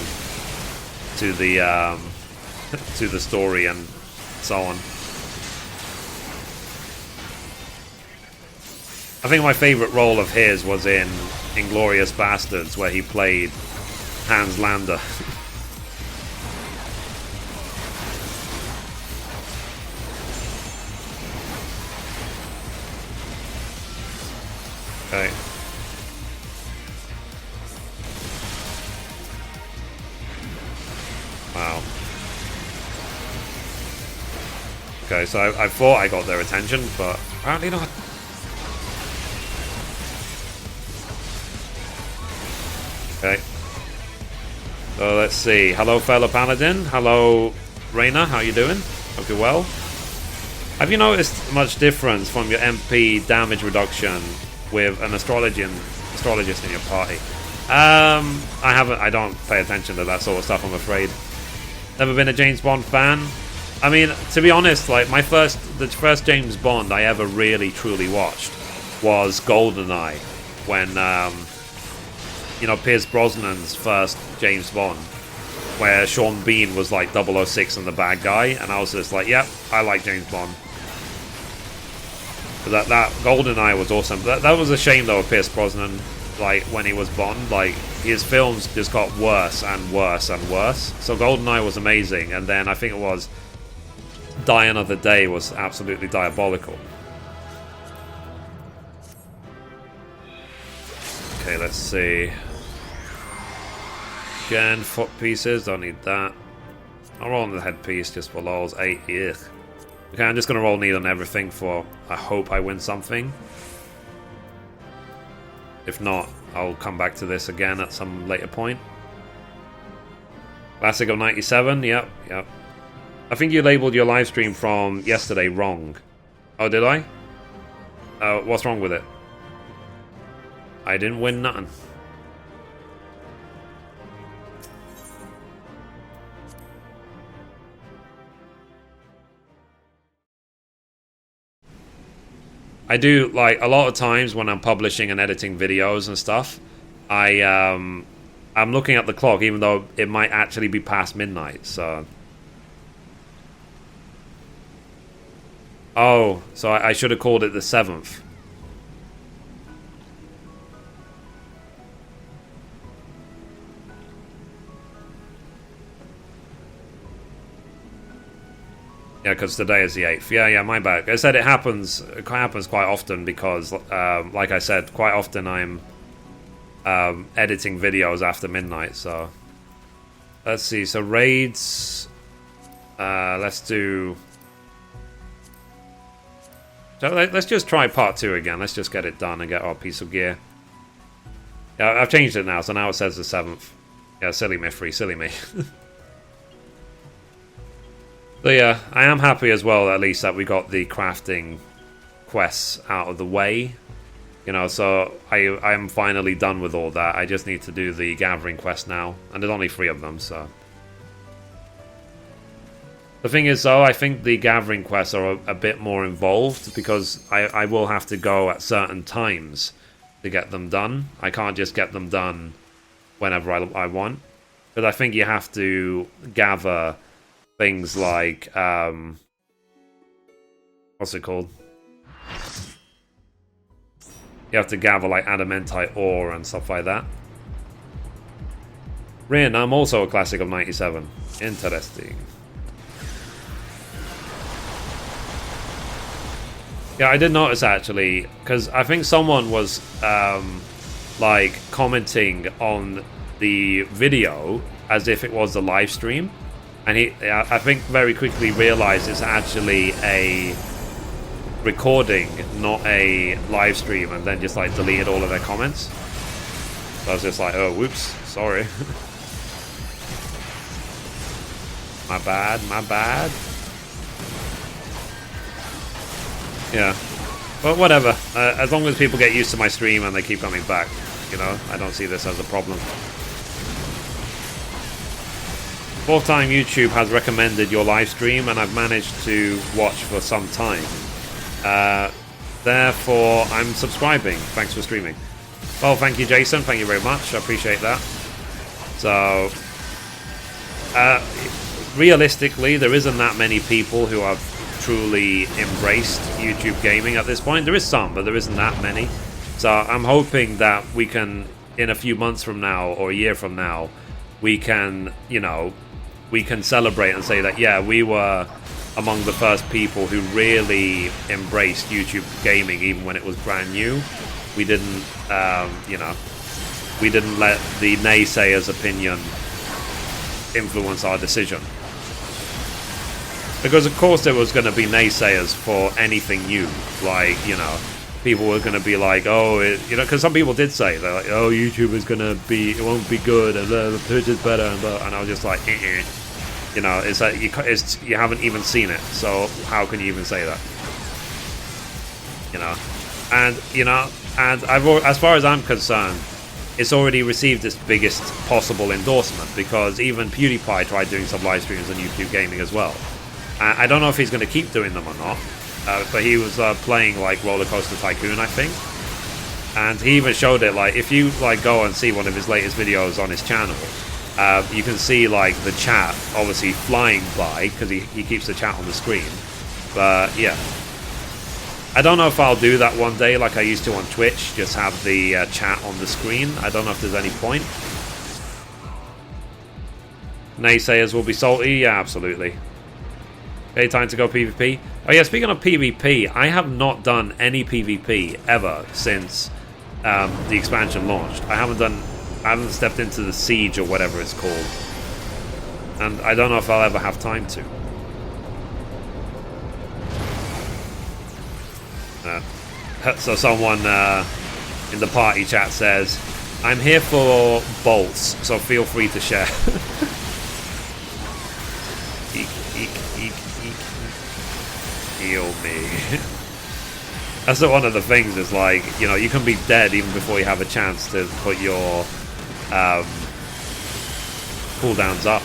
to the to the story and so on. I think my favourite role of his was in Inglourious Bastards, where he played Hans Landa. Okay. Wow. Okay, so I thought I got their attention, but apparently not. Okay. So let's see. Hello, fellow Paladin. Hello, Reyna. How you doing? Hope you're well. Have you noticed much difference from your MP damage reduction with an astrologist in your party? I haven't. I don't pay attention to that sort of stuff, I'm afraid. Never been a James Bond fan. I mean, to be honest, like the first James Bond I ever really truly watched was GoldenEye, when you know, Pierce Brosnan's first James Bond, where Sean Bean was like 006 and the bad guy, and I was just like, yep, I like James Bond. But that GoldenEye was awesome. That was a shame though, Pierce Brosnan. like when he was Bond, like his films just got worse and worse and worse. So GoldenEye was amazing, and then I think it was Die Another Day was absolutely diabolical. Okay, let's see. Again, foot pieces, don't need that. I'll roll on the headpiece just for lols. 8, ugh. Okay, I'm just gonna roll need on everything for I hope I win something. If not, I'll come back to this again at some later point. Classic of 97, yep. I think you labeled your live stream from yesterday wrong. Oh, did I? What's wrong with it? I didn't win nothing. I do, like, a lot of times when I'm publishing and editing videos and stuff, I'm looking at the clock even though it might actually be past midnight, so... Oh, so I should have called it the 7th. Yeah, because today is the 8th. Yeah, my bad. I said it happens quite often because, like I said, quite often I'm editing videos after midnight, so... Let's see, so raids... let's do... So let's just try part 2 again. Let's just get it done and get our piece of gear. Yeah, I've changed it now, so now it says the 7th. Yeah, silly Mithrie, silly me. So yeah, I am happy as well, at least, that we got the crafting quests out of the way. You know, so I am finally done with all that. I just need to do the gathering quest now. And there's only 3 of them, so... The thing is, though, I think the gathering quests are a bit more involved because I will have to go at certain times to get them done. I can't just get them done whenever I want. But I think you have to gather... things like, what's it called? You have to gather, like, adamantite ore and stuff like that. Rin, I'm also a classic of 97. Interesting. Yeah, I did notice, actually, because I think someone was, like, commenting on the video as if it was a live stream. And he, I think, very quickly realized it's actually a recording, not a live stream, and then just, like, deleted all of their comments. So I was just like, oh, whoops, sorry. My bad. Yeah. But whatever. As long as people get used to my stream and they keep coming back, you know, I don't see this as a problem. 4th time YouTube has recommended your live stream, and I've managed to watch for some time. Therefore, I'm subscribing. Thanks for streaming. Well, thank you, Jason. Thank you very much. I appreciate that. So, realistically, there isn't that many people who have truly embraced YouTube gaming at this point. There is some, but there isn't that many. So, I'm hoping that we can, in a few months from now, or a year from now, we can, you know... we can celebrate and say that, yeah, we were among the first people who really embraced YouTube gaming even when it was brand new. We didn't, you know, we didn't let the naysayers' opinion influence our decision. Because, of course, there was going to be naysayers for anything new. Like, you know, people were going to be like, oh, you know, because some people did say, they're like, oh, YouTube is going to be, it won't be good, and the Twitch is better, and I was just like, You know, it's like you haven't even seen it, so how can you even say that? You know, and as far as I'm concerned, it's already received its biggest possible endorsement, because even PewDiePie tried doing some live streams on YouTube Gaming as well. I don't know if he's going to keep doing them or not, but he was playing like Roller Coaster Tycoon, I think, and he even showed it. Like, if you like go and see one of his latest videos on his channel, you can see like the chat obviously flying by because he keeps the chat on the screen. But yeah, I don't know if I'll do that one day like I used to on Twitch, just have the chat on the screen. I don't know if there's any point. Naysayers will be salty? Yeah, absolutely. Okay, time to go PvP. Oh yeah, speaking of PvP, I have not done any PvP ever since the expansion launched. I haven't stepped into the siege or whatever it's called. And I don't know if I'll ever have time to. So someone in the party chat says, I'm here for bolts, so feel free to share. Eek, eek, eek, eek. Heal me. That's one of the things, is like, you know, you can be dead even before you have a chance to put your cooldowns up.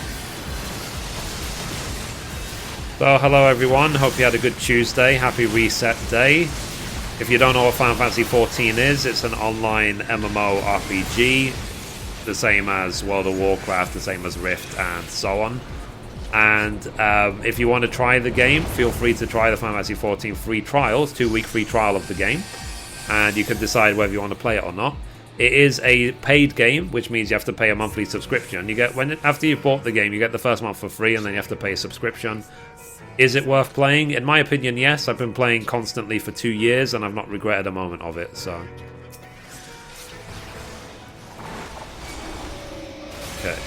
So hello everyone, hope you had a good Tuesday, happy reset day. If you don't know what Final Fantasy XIV is, it's an online MMORPG, the same as World of Warcraft, the same as Rift, and so on. And if you want to try the game, feel free to try the Final Fantasy XIV free trial. It's a 2-week free trial of the game, and you can decide whether you want to play it or not. It is a paid game, which means you have to pay a monthly subscription. You get after you've bought the game, you get the first month for free, and then you have to pay a subscription. Is it worth playing? In my opinion, yes. I've been playing constantly for 2 years, and I've not regretted a moment of it, so... Okay.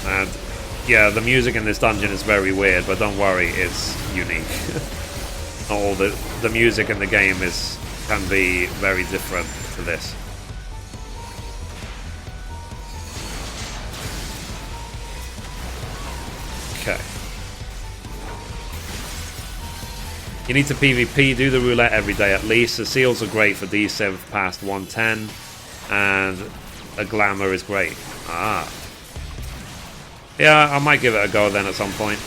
And, yeah, the music in this dungeon is very weird, but don't worry, it's unique. Not all the music in the game can be very different to this. Okay. You need to PvP, do the roulette every day at least. The seals are great for D7 past 110, and a glamour is great. Ah. Yeah, I might give it a go then at some point.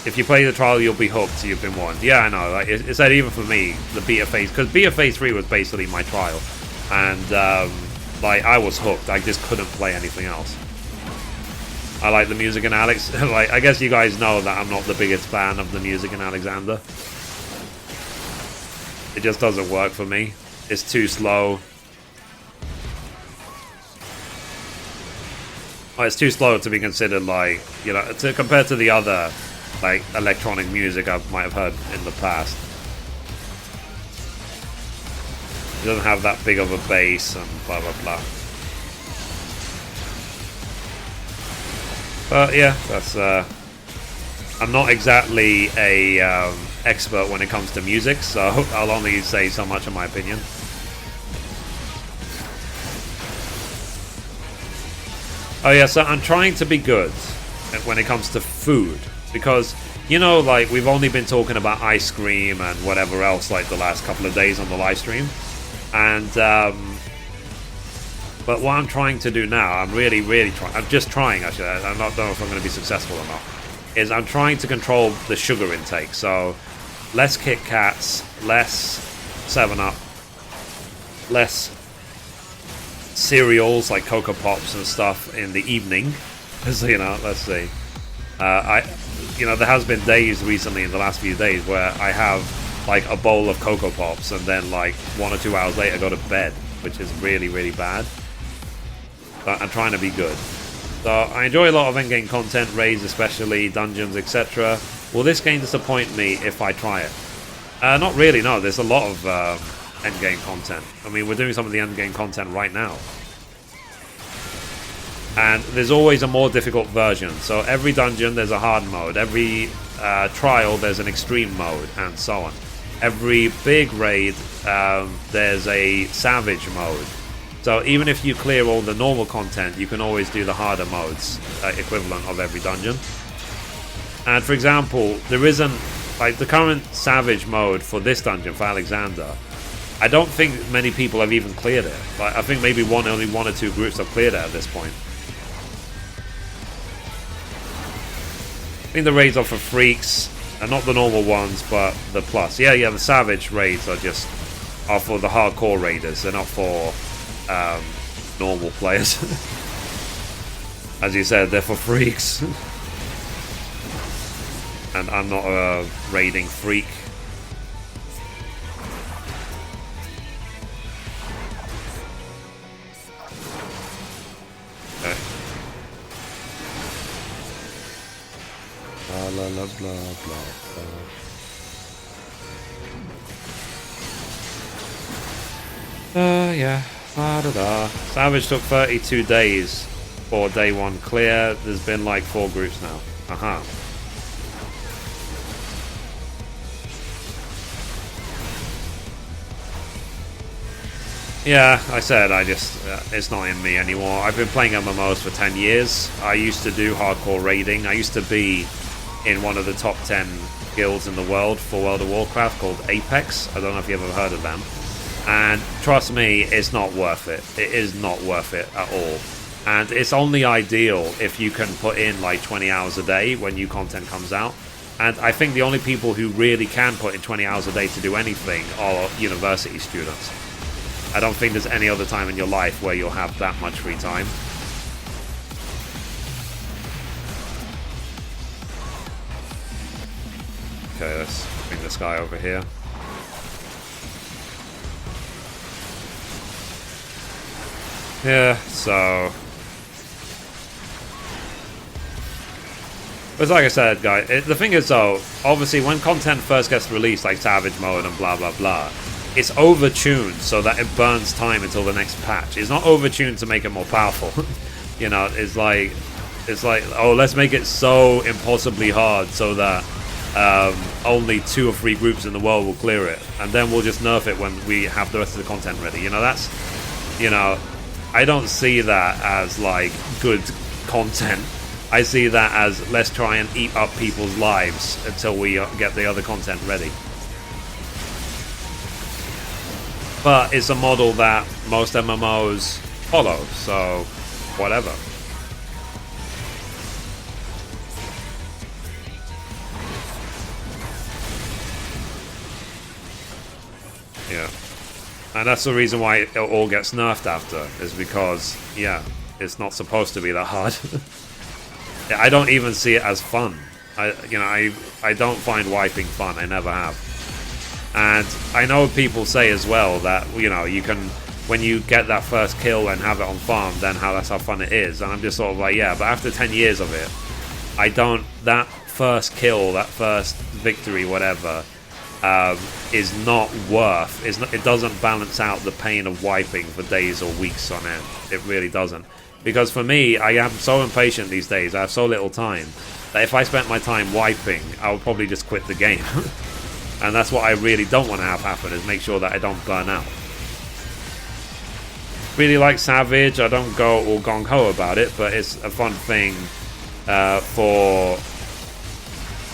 If you play the trial, you'll be hooked, so you've been warned. Yeah, I know. Like, it said even for me, the beta phase, because beta phase 3 was basically my trial, and like I was hooked. I just couldn't play anything else. I like the music in Alex. Like, I guess you guys know that I'm not the biggest fan of the music in Alexander. It just doesn't work for me. It's too slow. Oh, it's too slow to be considered, like, you know, compared to the other, like, electronic music I might have heard in the past. It doesn't have that big of a bass and blah blah blah. But yeah, that's I'm not exactly a expert when it comes to music, so I'll only say so much in my opinion. Oh yeah, so I'm trying to be good when it comes to food, because, you know, like, we've only been talking about ice cream and whatever else, like, the last couple of days on the live stream, and but what I'm trying to do now, I'm really trying, I'm just trying actually, I don't know if I'm going to be successful or not, is I'm trying to control the sugar intake, so less Kit Kats, less 7-Up, less cereals like Cocoa Pops and stuff in the evening. So, you know, let's see. You know, there has been days recently in the last few days where I have like a bowl of Cocoa Pops and then like 1 or 2 hours later go to bed, which is really bad. But I'm trying to be good. So I enjoy a lot of endgame content, raids especially, dungeons, etc. Will this game disappoint me if I try it? Not really, no. There's a lot of endgame content. I mean, we're doing some of the endgame content right now. And there's always a more difficult version. So every dungeon there's a hard mode. Every trial there's an extreme mode, and so on. Every big raid there's a savage mode. So even if you clear all the normal content, you can always do the harder modes equivalent of every dungeon. And for example, there isn't, like, the current savage mode for this dungeon, for Alexander, I don't think many people have even cleared it. Like, I think maybe only one or two groups have cleared it at this point. I think the raids are for freaks, and not the normal ones, but the plus. Yeah, the savage raids are for the hardcore raiders. They're not for normal players. As you said, they're for freaks. And I'm not a raiding freak. Okay. Blah, blah, blah, blah, blah. Yeah. Da-da-da. Savage took 32 days for day 1 clear. There's been like 4 groups now. Uh-huh. Yeah, I said it's not in me anymore. I've been playing MMOs for 10 years. I used to do hardcore raiding. I used to be in one of the top 10 guilds in the world for World of Warcraft called Apex. I don't know if you've ever heard of them. And trust me, it's not worth it. It is not worth it at all. And it's only ideal if you can put in like 20 hours a day when new content comes out. And I think the only people who really can put in 20 hours a day to do anything are university students. I don't think there's any other time in your life where you'll have that much free time. Okay, let's bring this guy over here. Yeah, so... But like I said, guys, the thing is though, obviously when content first gets released, like Savage Mode and blah blah blah, it's overtuned so that it burns time until the next patch. It's not overtuned to make it more powerful. You know, it's like, oh, let's make it so impossibly hard so that only 2 or 3 groups in the world will clear it, and then we'll just nerf it when we have the rest of the content ready. You know, that's, you know, I don't see that as like good content. I see that as let's try and eat up people's lives until we get the other content ready. But it's a model that most MMOs follow, so whatever. Yeah. And that's the reason why it all gets nerfed after, is because, yeah, it's not supposed to be that hard. I don't even see it as fun. I don't find wiping fun. I never have. And I know people say as well that, you know, you can, when you get that first kill and have it on farm, then that's how fun it is. And I'm just sort of like, yeah, but after 10 years of it, that first kill, that first victory, whatever, is not worth, it doesn't balance out the pain of wiping for days or weeks on end. It really doesn't. Because for me, I am so impatient these days, I have so little time, that if I spent my time wiping, I would probably just quit the game. And that's what I really don't want to have happen, is make sure that I don't burn out. Really like Savage, I don't go all gung-ho about it, but it's a fun thing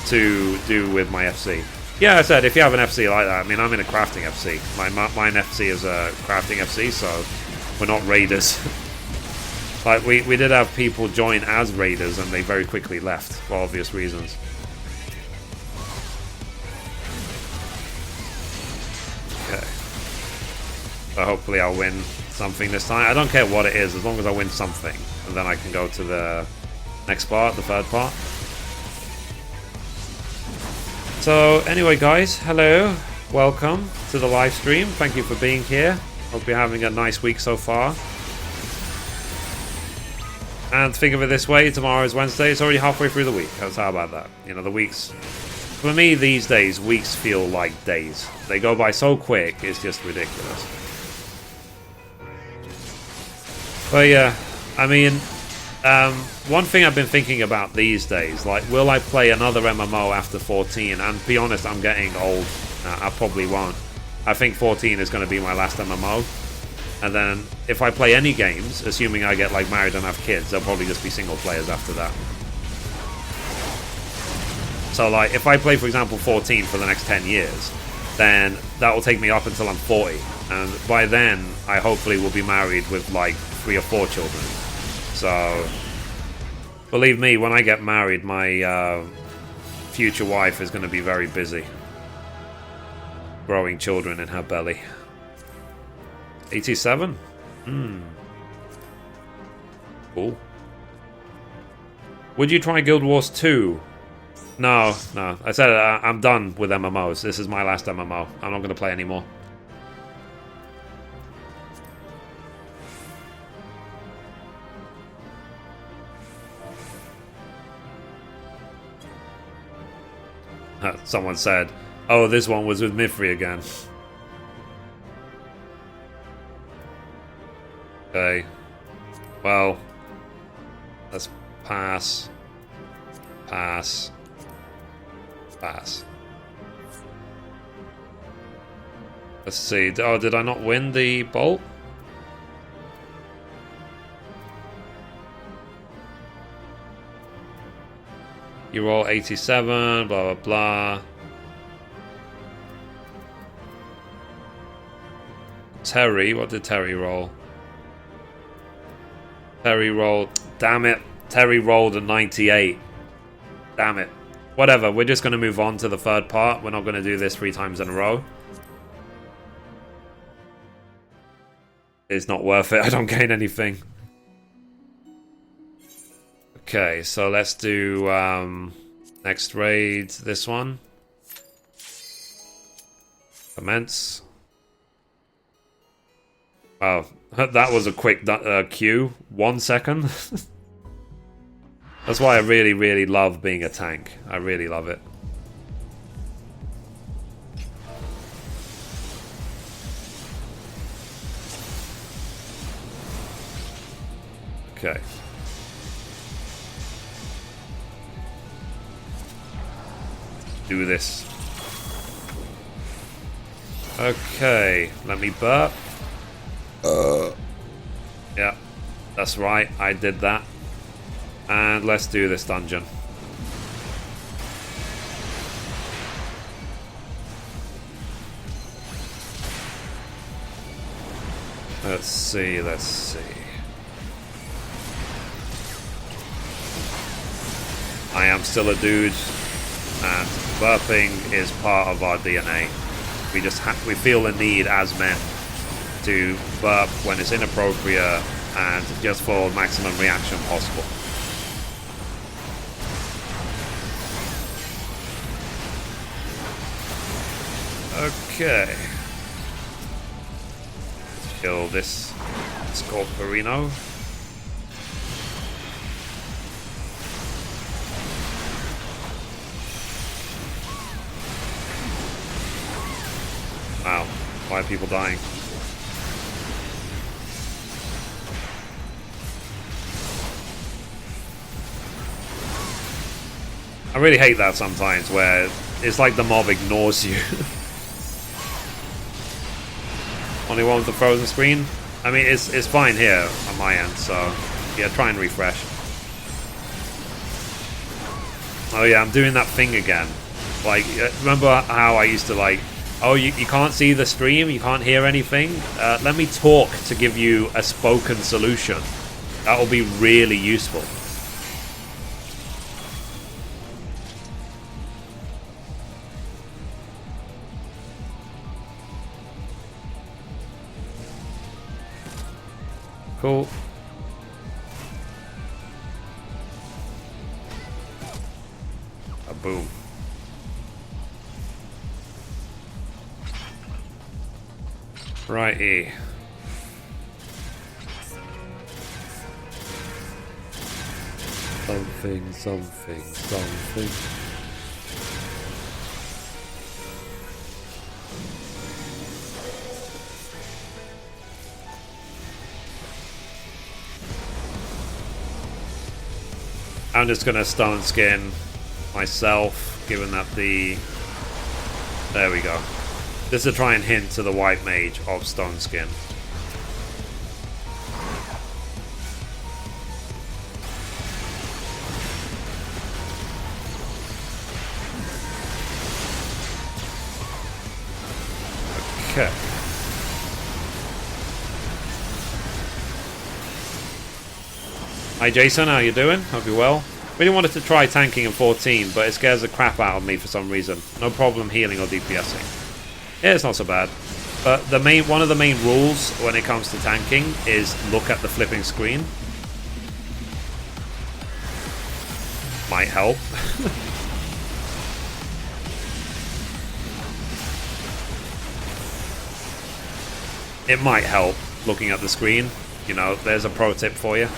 to do with my FC. Yeah, I said, if you have an FC like that, I mean, I'm in a crafting FC. Mine FC is a crafting FC, so we're not raiders. Like, we did have people join as raiders, and they very quickly left, for obvious reasons. Okay. So hopefully I'll win something this time. I don't care what it is, as long as I win something. And then I can go to the next part, the third part. So, anyway guys, hello. Welcome to the live stream. Thank you for being here. Hope you're having a nice week so far. And think of it this way, tomorrow is Wednesday, it's already halfway through the week. How about that? You know, the weeks... For me, these days, weeks feel like days. They go by so quick, it's just ridiculous. But yeah, I mean, one thing I've been thinking about these days, like, will I play another MMO after 14? And to be honest, I'm getting old. I probably won't. I think 14 is going to be my last MMO. And then, if I play any games, assuming I get, like, married and have kids, they'll probably just be single players after that. So, like, if I play, for example, 14 for the next 10 years, then that will take me up until I'm 40. And by then, I hopefully will be married with, like, 3 or 4 children. So, believe me, when I get married, my future wife is going to be very busy. Growing children in her belly. 87? Cool. Would you try Guild Wars 2? No, no. I said I'm done with MMOs. This is my last MMO. I'm not going to play anymore. Someone said, oh, this one was with Mithrie again. Okay. Well, let's pass. Pass. Pass. Let's see. Oh, did I not win the bolt? You roll 87, blah, blah, blah. Terry, what did Terry roll? Terry rolled... Damn it. Terry rolled a 98. Damn it. Whatever, we're just going to move on to the third part. We're not going to do this 3 times in a row. It's not worth it. I don't gain anything. Okay, so let's do next raid, this one. Commence. Oh, that was a quick queue. 1 second. That's why I really, really love being a tank. I really love it. Okay. Do this. Okay, let me burp. Yeah, that's right, I did that. And let's do this dungeon. Let's see, let's see. I am still a dude, and burping is part of our DNA. We feel the need as men to burp when it's inappropriate and just for maximum reaction possible. Okay. Let's kill this Scorporino. Wow, why are people dying? I really hate that sometimes, where it's like the mob ignores you. Only one with the frozen screen? I mean, it's fine here on my end, so yeah, try and refresh. Oh yeah, I'm doing that thing again. Like, remember how I used to like, oh, you can't see the stream, you can't hear anything? Let me talk to give you a spoken solution. That will be really useful. Cool. A boom. Righty. Something, something, something. I'm just gonna stone skin myself, given that the... There we go. Just to try and hint to the white mage of stone skin. Okay. Hi Jason, how you doing? Hope you're well. Really wanted to try tanking in 14, but it scares the crap out of me for some reason. No problem healing or DPSing. Yeah, it's not so bad. But one of the main rules when it comes to tanking is look at the flipping screen. might help. It might help looking at the screen. You know, there's a pro tip for you.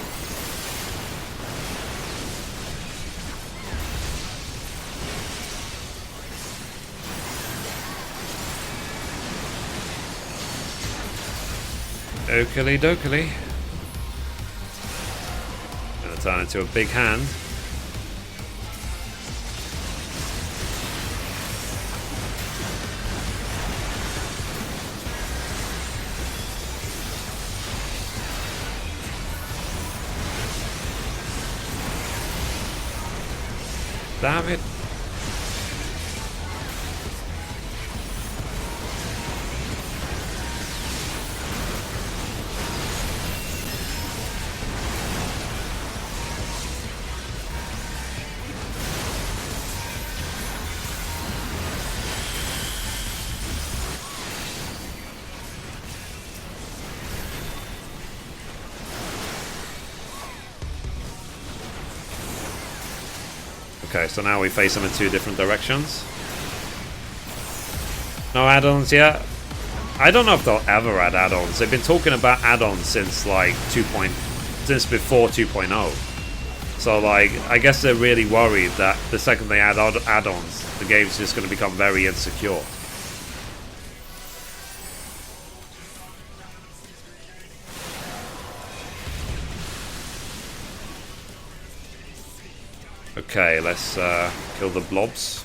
Dokily dokily. Gonna turn into a big hand. Damn it. Okay, so now we face them in two different directions. No add-ons yet. I don't know if they'll ever add add-ons. They've been talking about add-ons since like since before 2.0. So like, I guess they're really worried that the second they add add-ons, the game's just going to become very insecure. Okay, let's kill the blobs.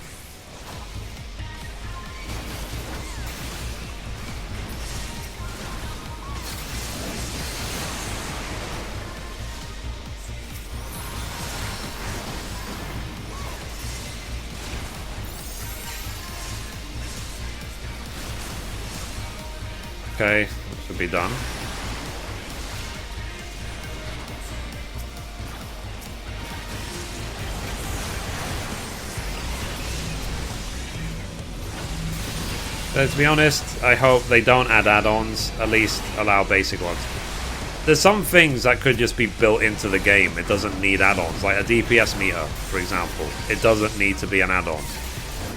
Okay, should be done. To be honest, I hope they don't add add-ons, at least allow basic ones. There's some things that could just be built into the game, it doesn't need add-ons, like a DPS meter, for example. It doesn't need to be an add-on.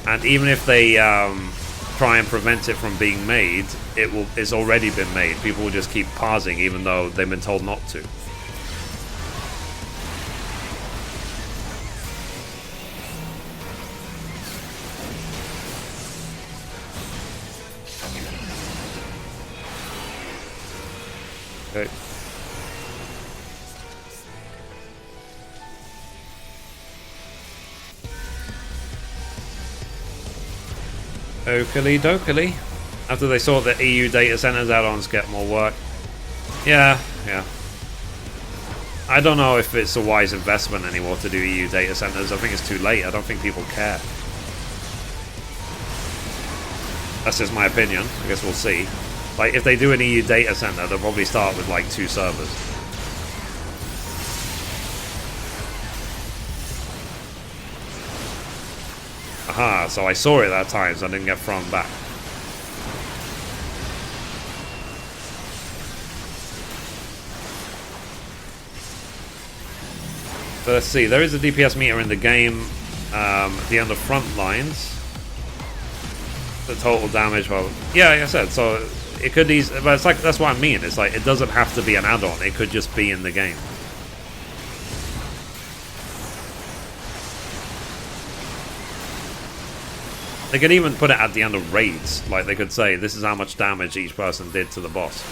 And even if they try and prevent it from being made, it's already been made. People will just keep pausing even though they've been told not to. Okay. Okily dokily. After they sort the EU data centers add-ons get more work. Yeah. I don't know if it's a wise investment anymore to do EU data centers. I think it's too late. I don't think people care. That's just my opinion. I guess we'll see. Like, if they do an EU data center, they'll probably start with like 2 servers. Aha, so I saw it that time, so I didn't get thrown back. So let's see, there is a DPS meter in the game at the end of front lines. The total damage, well, yeah, like I said, so it could easily, but it's like, that's what I mean, it's like, it doesn't have to be an add-on, it could just be in the game. They could even put it at the end of raids, like they could say, this is how much damage each person did to the boss.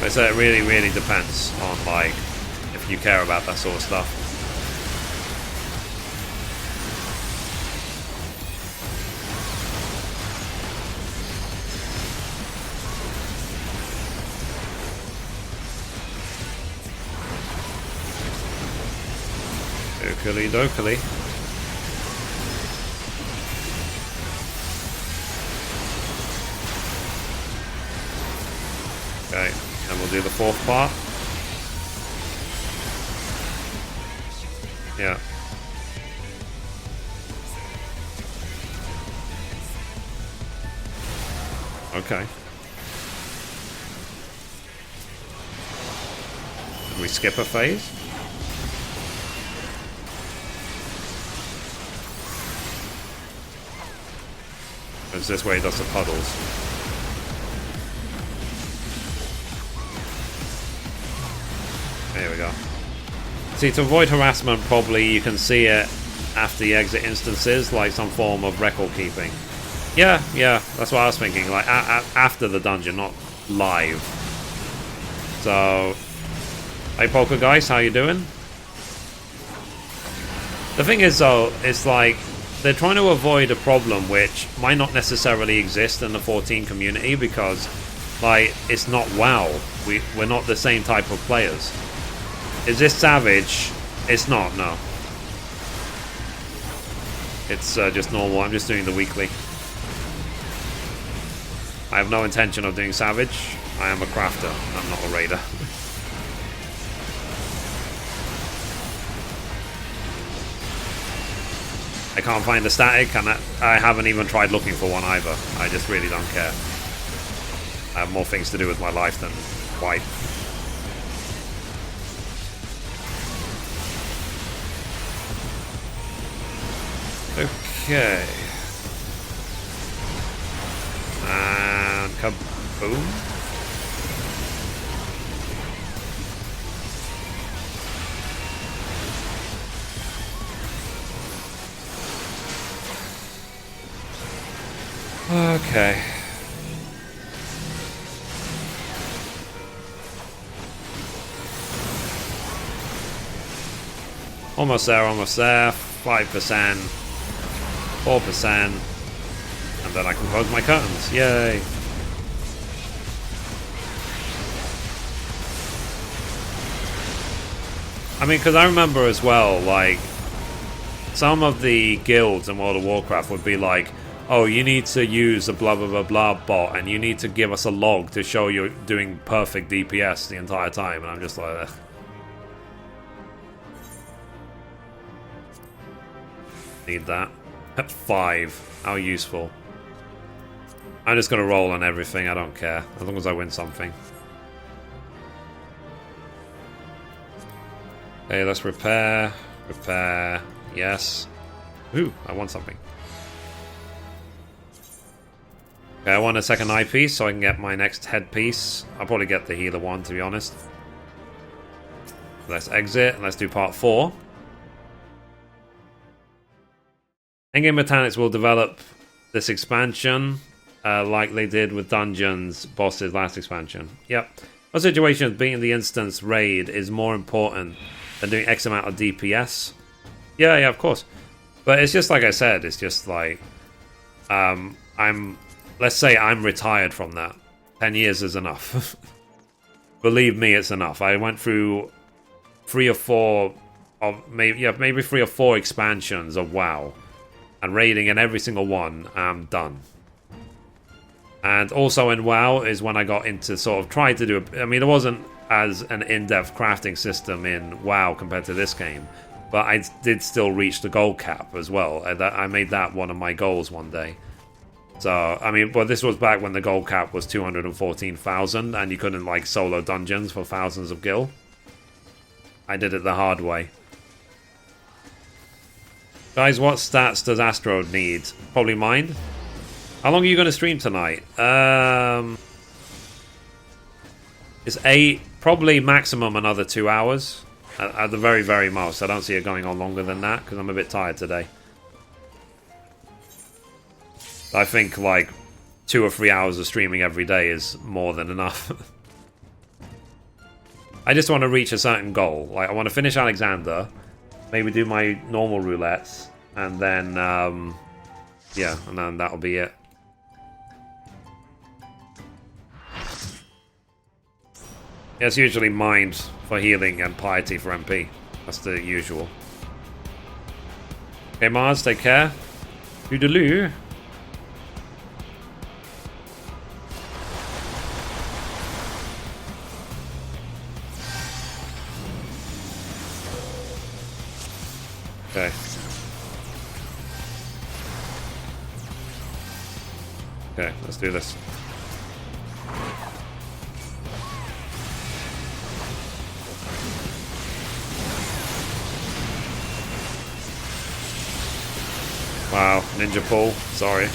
But so it really, really depends on, like, if you care about that sort of stuff. Dokily dokily. Okay, and we'll do the 4th part. Yeah. Okay. Can we skip a phase? It's this way he does the puddles. There we go. See, to avoid harassment, probably you can see it after you exit instances, like some form of record keeping. Yeah, that's what I was thinking. Like after the dungeon, not live. So, hey Poker Guys, how you doing? The thing is though, it's like they're trying to avoid a problem which might not necessarily exist in the 14 community because, like, it's not WoW. We're not the same type of players. Is this Savage? It's not, no. It's just normal. I'm just doing the weekly. I have no intention of doing Savage. I am a crafter. I'm not a raider. I can't find a static, and I haven't even tried looking for one either. I just really don't care. I have more things to do with my life than wipe. Okay. And kaboom. Okay. Almost there, almost there. 5%. 4%. And then I can close my curtains. Yay. I mean, because I remember as well, like, some of the guilds in World of Warcraft would be like, oh, you need to use a blah blah blah blah bot, and you need to give us a log to show you're doing perfect DPS the entire time, and I'm just like, ugh. Need that. At 5. How useful. I'm just gonna roll on everything, I don't care, as long as I win something. Okay, let's repair. Repair. Yes. Ooh, I want something. Okay, I want a second eyepiece so I can get my next headpiece. I'll probably get the healer one, to be honest. Let's exit and let's do part 4. Endgame mechanics will develop this expansion like they did with dungeons bosses last expansion. Yep. Most situations, beating the instance raid is more important than doing X amount of DPS. Yeah, of course. But it's just like I said, it's just like let's say I'm retired from that. 10 years is enough. Believe me, it's enough. I went through 3 or 4 of maybe 3 or 4 expansions of WoW. And raiding in every single one, I'm done. And also in WoW is when I got into sort of trying to do I mean, it wasn't as an in-depth crafting system in WoW compared to this game. But I did still reach the gold cap as well. I made that one of my goals one day. So, I mean, but this was back when the gold cap was 214,000 and you couldn't, like, solo dungeons for thousands of gil. I did it the hard way. Guys, what stats does Astro need? Probably mine. How long are you going to stream tonight? It's 8, probably maximum another 2 hours. At the very, very most. I don't see it going on longer than that because I'm a bit tired today. I think like 2 or 3 hours of streaming every day is more than enough. I just want to reach a certain goal. Like I want to finish Alexander, maybe do my normal roulettes, and then yeah, and then that'll be it. Yeah, it's usually mind for healing and piety for MP. That's the usual. Okay, Mars, take care. Toodaloo. Okay. Okay, let's do this. Wow, Ninja Pull, sorry.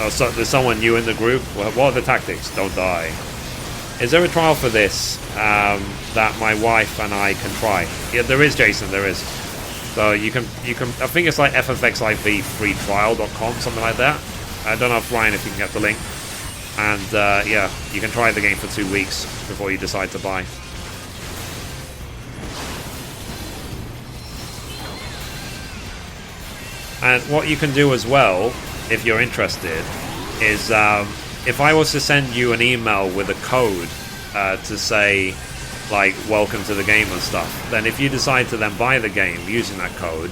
Oh, so there's someone new in the group. What are the tactics? Don't die. Is there a trial for this that my wife and I can try? Yeah, there is, Jason. There is. So you can. I think it's like FFXIV freetrial.com, something like that. I don't know if Ryan, if you can get the link. And yeah, you can try the game for 2 weeks before you decide to buy. And what you can do as well, if you're interested, is if I was to send you an email with a code to say, like, welcome to the game and stuff, then if you decide to then buy the game using that code,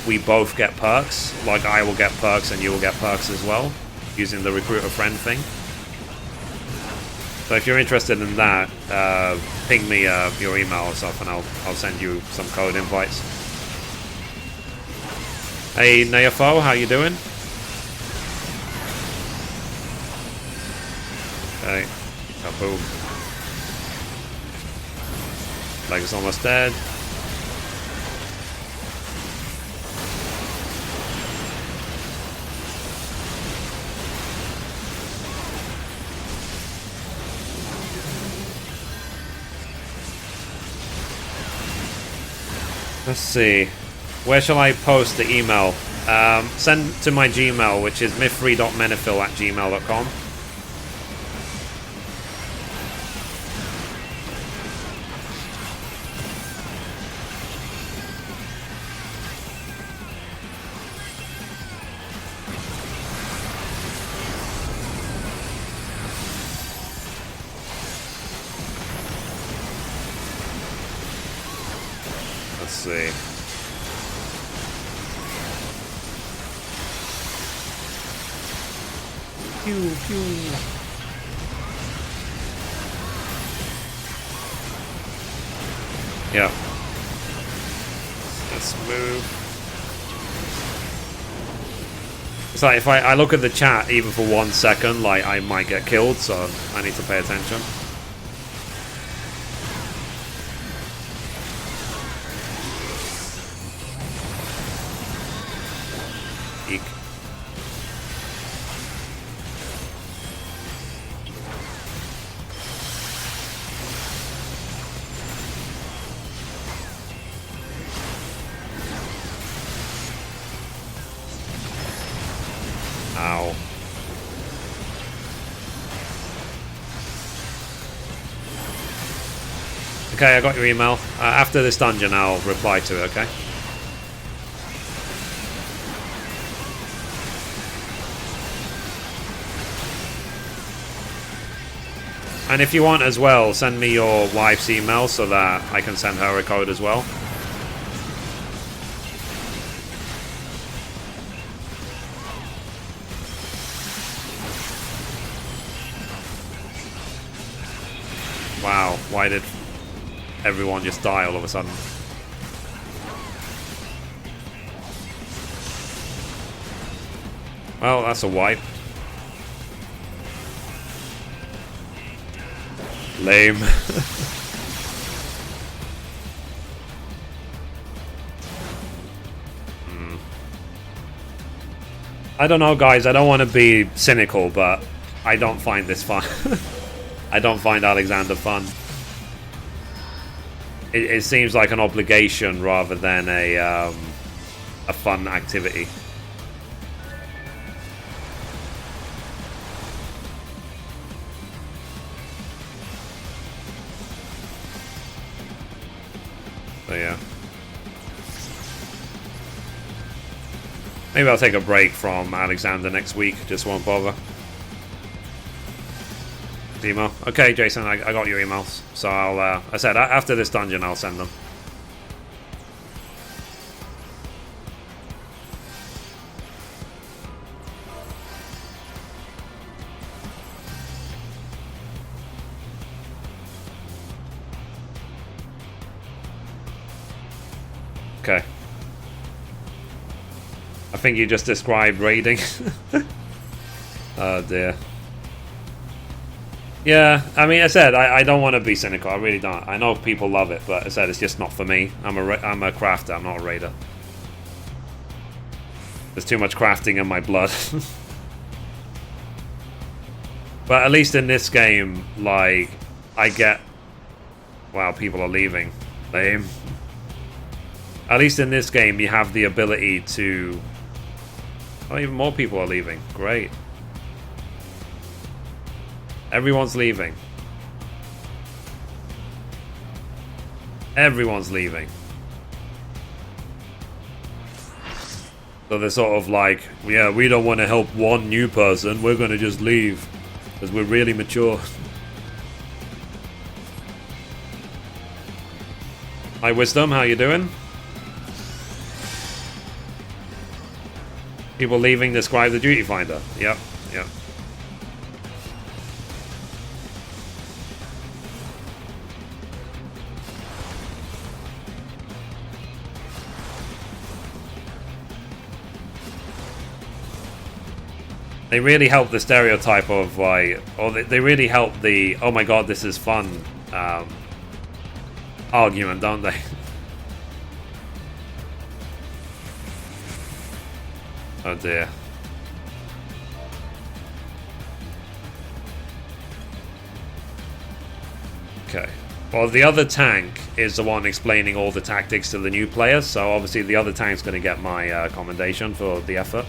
we both get perks. Like, I will get perks and you will get perks as well, using the recruit a friend thing. So if you're interested in that, ping me your email or stuff and I'll send you some code invites. Hey Neofo, how you doing? Okay, boom. Leg is almost dead. Let's see. Where shall I post the email? Send to my Gmail, which is mithrie.menifil@gmail.com. Let's see. Pew, pew. Yeah. Let's move. It's like if I look at the chat even for 1 second, like I might get killed, so I need to pay attention. Eek. Ow. Okay, I got your email. After this dungeon, I'll reply to it, okay? And if you want as well, send me your wife's email so that I can send her a code as well. Wow, why did everyone just die all of a sudden? Well, that's a wipe. Lame. I don't know, guys. I don't want to be cynical, but I don't find this fun. I don't find Alexander fun. It seems like an obligation rather than a fun activity. So yeah. Maybe I'll take a break from Alexander next week. Just won't bother. Email. Okay, Jason, I got your emails. So I'll, I said after this dungeon, I'll send them. Okay. I think you just described raiding. Oh dear. Yeah, I mean, I said I don't want to be cynical. I really don't. I know people love it, but I said it's just not for me. I'm a crafter. I'm not a raider. There's too much crafting in my blood. But at least in this game, like, I get... Wow, people are leaving. Lame. At least in this game, you have the ability to... Oh, even more people are leaving. Great. Everyone's leaving. Everyone's leaving. So they're sort of like, yeah, we don't want to help one new person. We're going to just leave. Because we're really mature. Hi, Wisdom. How you doing? People leaving describe the duty finder. Yep, yep. They really help the stereotype of like, or they really help the oh my god, this is fun argument, don't they? Oh dear. Okay. Well, the other tank is the one explaining all the tactics to the new players, so obviously the other tank's going to get my commendation for the effort.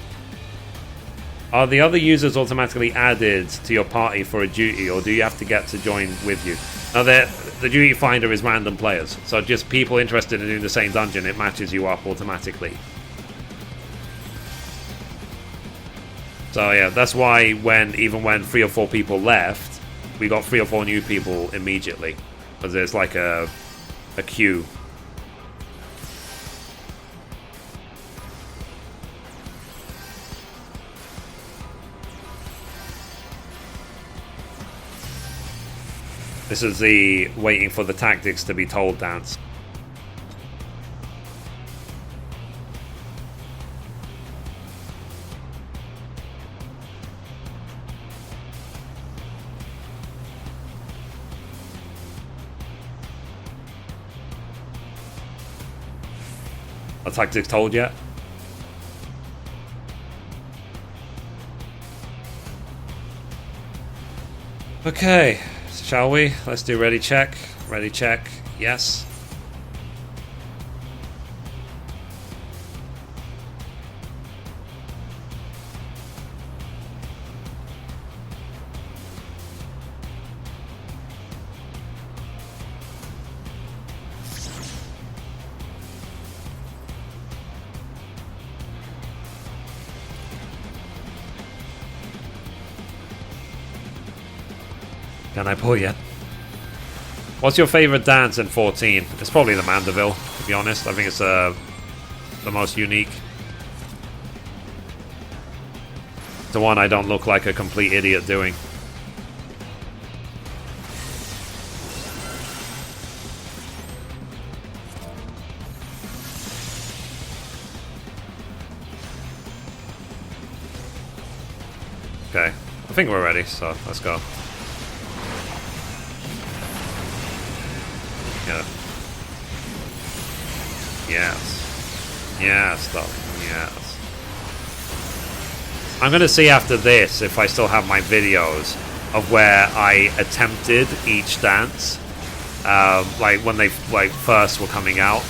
Are the other users automatically added to your party for a duty, or do you have to get to join with you? Now, the duty finder is random players, so just people interested in doing the same dungeon, it matches you up automatically. So yeah, that's why even when 3 or 4 people left, we got 3 or 4 new people immediately, because there's like a queue. This is the waiting for the tactics to be told dance. Are tactics told yet? Okay. Shall we? Let's do ready check. Ready check. Yes. Can I pull yet? What's your favorite dance in 14? It's probably the Mandeville, to be honest. I think it's the most unique. The one I don't look like a complete idiot doing. Okay, I think we're ready, so let's go. Yeah. Yes. Yes, darling. Yes. I'm gonna see after this if I still have my videos of where I attempted each dance, like when they first were coming out.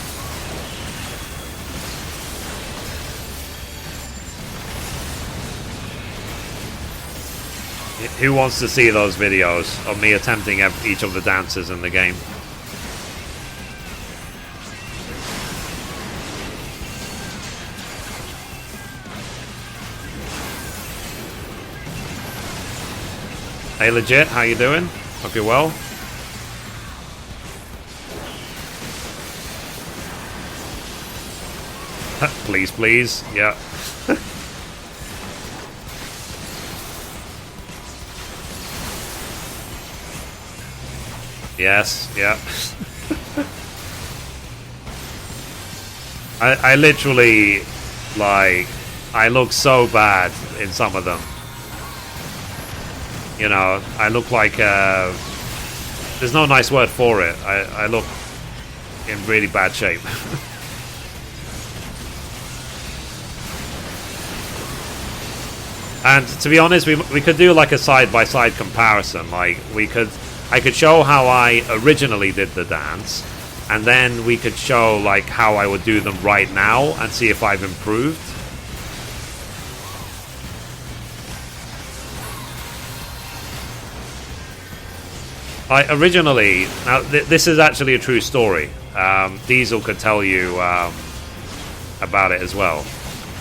Who wants to see those videos of me attempting each of the dances in the game? Hey legit, how you doing? Hope you're well. Please, please. Yeah. Yes, yeah. I literally, like, I look so bad in some of them. You know, I look like... there's no nice word for it. I look in really bad shape. And to be honest, we could do like a side-by-side comparison. Like, I could show how I originally did the dance, and then we could show like how I would do them right now and see if I've improved. Originally, now this is actually a true story. Diesel could tell you about it as well.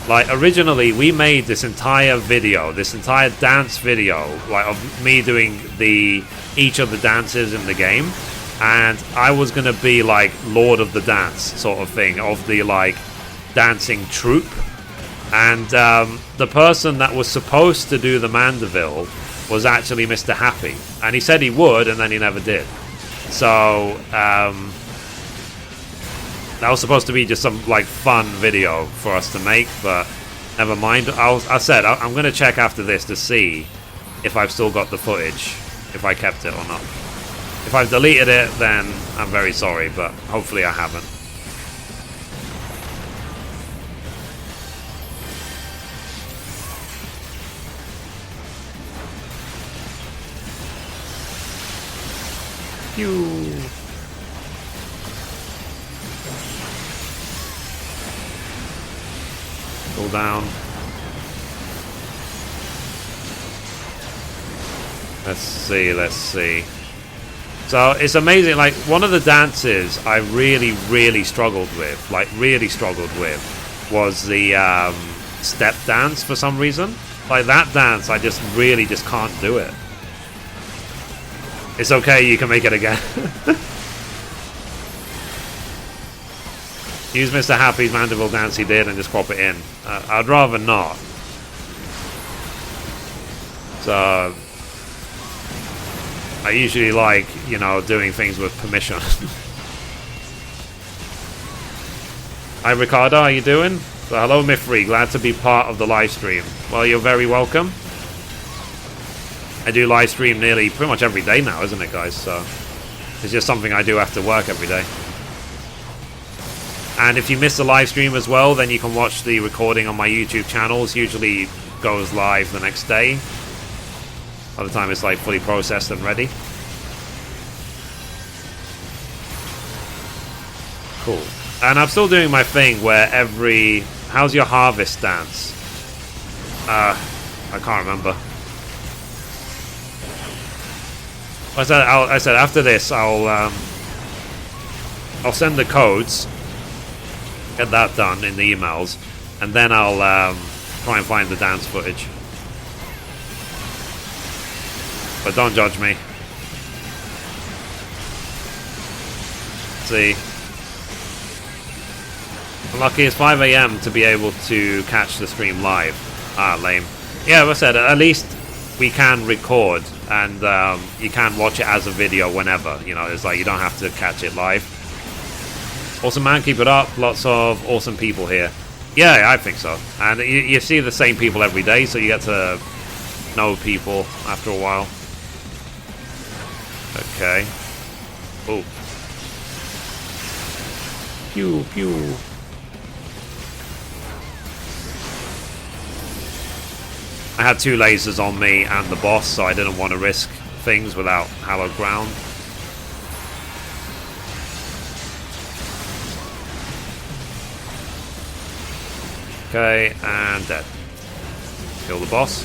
Like, originally, we made this entire video, this entire dance video, like, of me doing each of the dances in the game, and I was gonna be, like, Lord of the Dance sort of thing, of the, like, dancing troupe, and the person that was supposed to do the Mandeville was actually Mr. Happy, and he said he would, and then he never did. So, that was supposed to be just some like fun video for us to make, but never mind. I said I'm going to check after this to see if I've still got the footage, if I kept it or not. If I've deleted it, then I'm very sorry, but hopefully I haven't. Phew. Go down. Let's see. So it's amazing, like one of the dances I really struggled with, was the step dance for some reason. Like that dance, I just can't do it. It's okay, you can make it again. Use Mr. Happy's Mandeville dance he did and just crop it in. I'd rather not. So I usually like, you know, doing things with permission. Hi Ricardo, how you doing? So hello Mithrie, glad to be part of the live stream. Well, you're very welcome. I do live stream nearly pretty much every day now, isn't it guys? So it's just something I do after work every day. And if you miss the live stream as well, then you can watch the recording on my YouTube channel. It usually goes live the next day. By the time it's like fully processed and ready. Cool. And I'm still doing my thing where how's your harvest dance? I can't remember. I said after this I'll send the codes. Get that done in the emails, and then I'll try and find the dance footage. But don't judge me. Let's see. I'm lucky it's 5 AM to be able to catch the stream live. Ah, lame. Yeah, as I said, at least we can record, and you can watch it as a video whenever. You know, it's like you don't have to catch it live. Awesome man, keep it up. Lots of awesome people here. Yeah, I think so. And you see the same people every day, so you get to know people after a while. Okay. Oh. Pew, pew. I had 2 lasers on me and the boss, so I didn't want to risk things without hallowed ground. Okay, and dead. Kill the boss.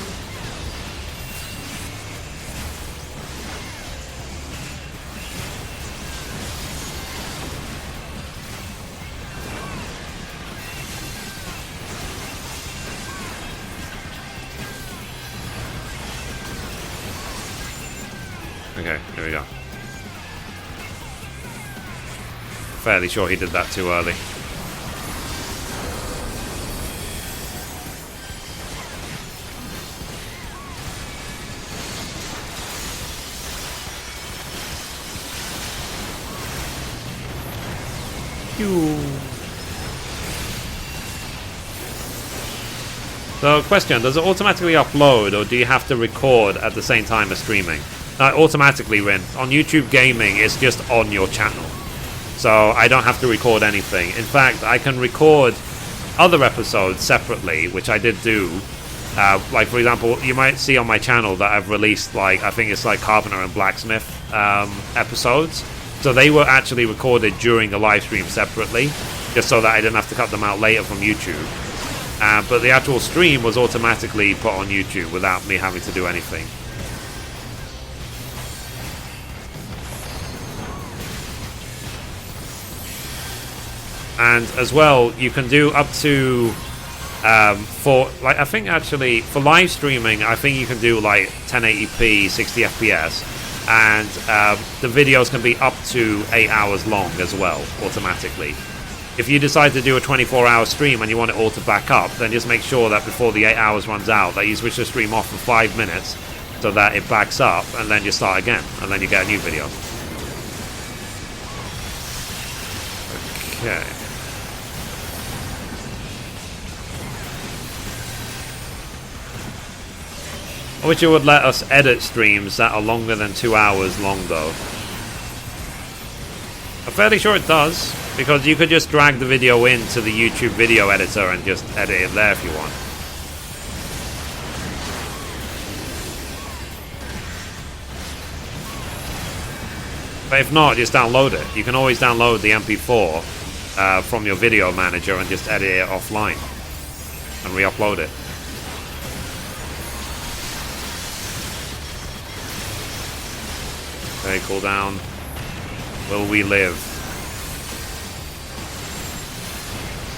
Okay, here we go. Fairly sure he did that too early. So, question, does it automatically upload, or do you have to record at the same time as streaming? Automatically, Rin. On YouTube Gaming, it's just on your channel. So, I don't have to record anything. In fact, I can record other episodes separately, which I did do. Like, for example, you might see on my channel that I've released, like, I think it's like Carpenter and Blacksmith episodes. So they were actually recorded during the live stream separately, just so that I didn't have to cut them out later from YouTube. But the actual stream was automatically put on YouTube without me having to do anything. And as well, you can do up to I think actually for live streaming, I think you can do like 1080p 60 FPS, and the videos can be up to 8 hours long as well automatically. If you decide to do a 24-hour stream and you want it all to back up, then just make sure that before the 8 hours runs out that you switch the stream off for 5 minutes so that it backs up, and then you start again, and then you get a new video. Okay. I wish it would let us edit streams that are longer than 2 hours long, though. I'm fairly sure it does, because you could just drag the video into the YouTube video editor and just edit it there if you want. But if not, just download it. You can always download the MP4 from your video manager and just edit it offline and re-upload it. Okay, cool down. Will we live?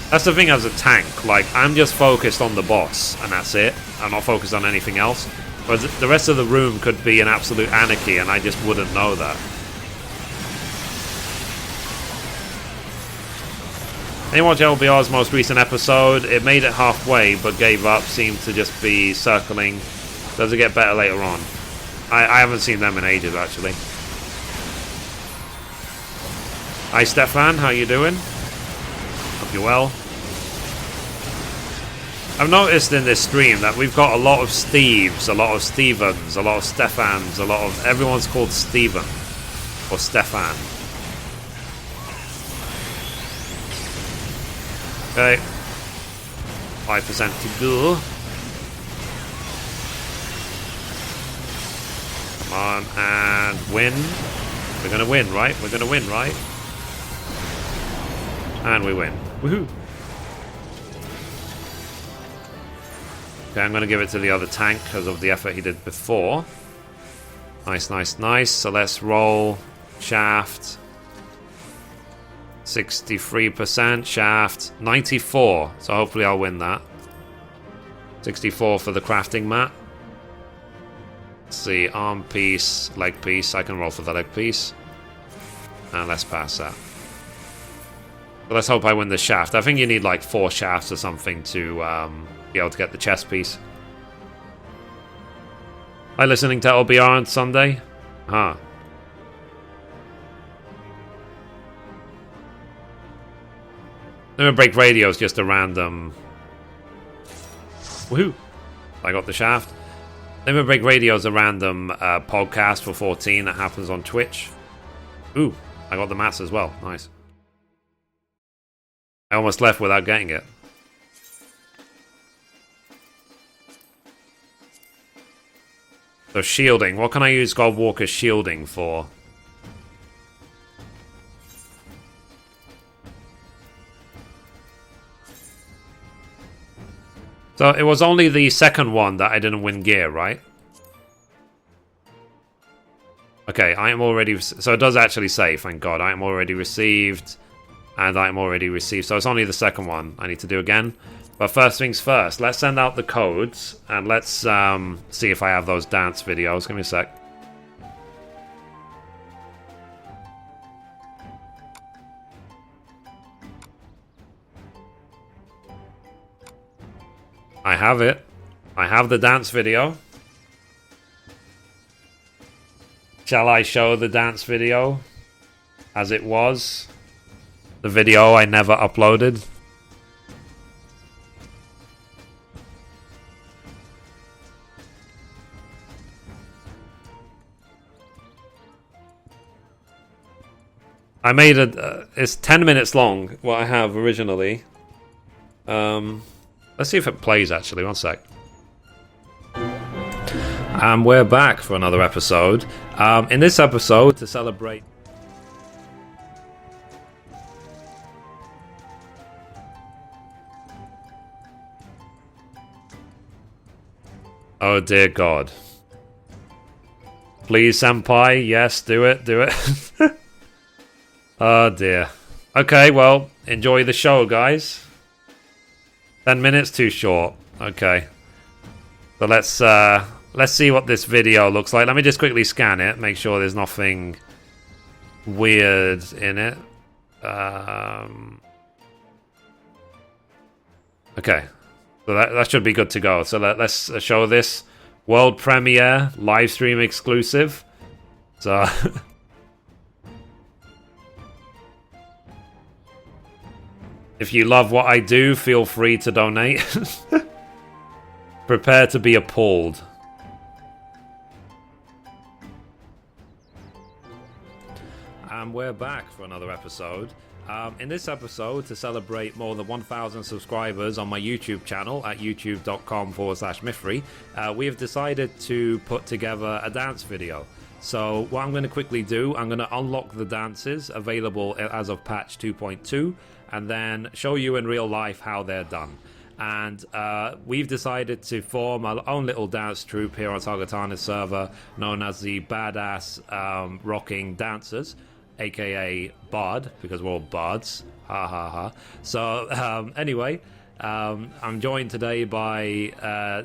That's the thing as a tank. Like, I'm just focused on the boss, and that's it. I'm not focused on anything else. But the rest of the room could be an absolute anarchy, and I just wouldn't know that. Anyone watch LBR's most recent episode? It made it halfway, but gave up. Seemed to just be circling. Does it get better later on? I haven't seen them in ages, actually. Hi, Stefan. How you doing? Hope you're well. I've noticed in this stream that we've got a lot of Steves, a lot of Stevens, a lot of Stefans, a lot of... Everyone's called Steven. Or Stefan. Okay. 5% to go. Come on, and win. We're gonna win, right? We're gonna win, right? And we win. Woohoo! Okay, I'm gonna give it to the other tank because of the effort he did before. Nice, nice, nice. So let's roll. Shaft. 63%. Shaft. 94. So hopefully I'll win that. 64 for the crafting mat. Let's see. Arm piece. Leg piece. I can roll for the leg piece. And let's pass that. But let's hope I win the shaft. I think you need like 4 shafts or something to be able to get the chest piece. Are you listening to LBR on Sunday? Huh. Limit Break Radio is just a random... Woohoo! I got the shaft. Limit Break Radio is a random podcast for 14 that happens on Twitch. Ooh, I got the mats as well. Nice. I almost left without getting it. So shielding. What can I use Godwalker's shielding for? So it was only the second one that I didn't win gear, right? Okay, I am already... So it does actually say, thank God. I am already received... And I'm already received. So it's only the second one I need to do again. But first things first. Let's send out the codes. And let's see if I have those dance videos. Give me a sec. I have it. I have the dance video. Shall I show the dance video? As it was? The video I never uploaded. I made it's 10 minutes long, what I have originally. Let's see if it plays, actually. One sec. And we're back for another episode. In this episode, to celebrate... Oh dear God. Please, senpai, yes, do it, do it. Oh dear. Okay, well, enjoy the show, guys. 10 minutes too short. Okay. So let's see what this video looks like. Let me just quickly scan it, make sure there's nothing weird in it. Okay. So that should be good to go. So let's show this world premiere live stream exclusive. So if you love what I do, feel free to donate. Prepare to be appalled. And we're back for another episode. In this episode, to celebrate more than 1,000 subscribers on my YouTube channel at youtube.com/Mithrie, we have decided to put together a dance video. So what I'm going to quickly do, I'm going to unlock the dances available as of patch 2.2 and then show you in real life how they're done. And we've decided to form our own little dance troupe here on Sagatana's server known as the Badass Rocking Dancers, aka Bard, because we're all bards. Ha ha ha. So anyway, I'm joined today by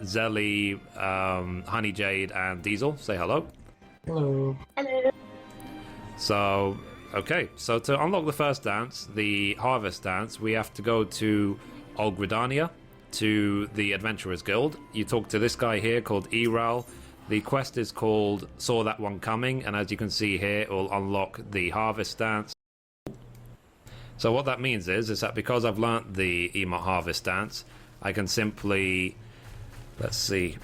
Zelly, Honey Jade, and Diesel. Say hello. Hello. Hello. So, okay. So to unlock the first dance, the Harvest Dance, we have to go to Olgridania, to the Adventurers Guild. You talk to this guy here called Eral. The quest is called Saw That One Coming, and as you can see here, it will unlock the Harvest Dance. So what that means is that because I've learnt the emote Harvest Dance, I can simply, let's see,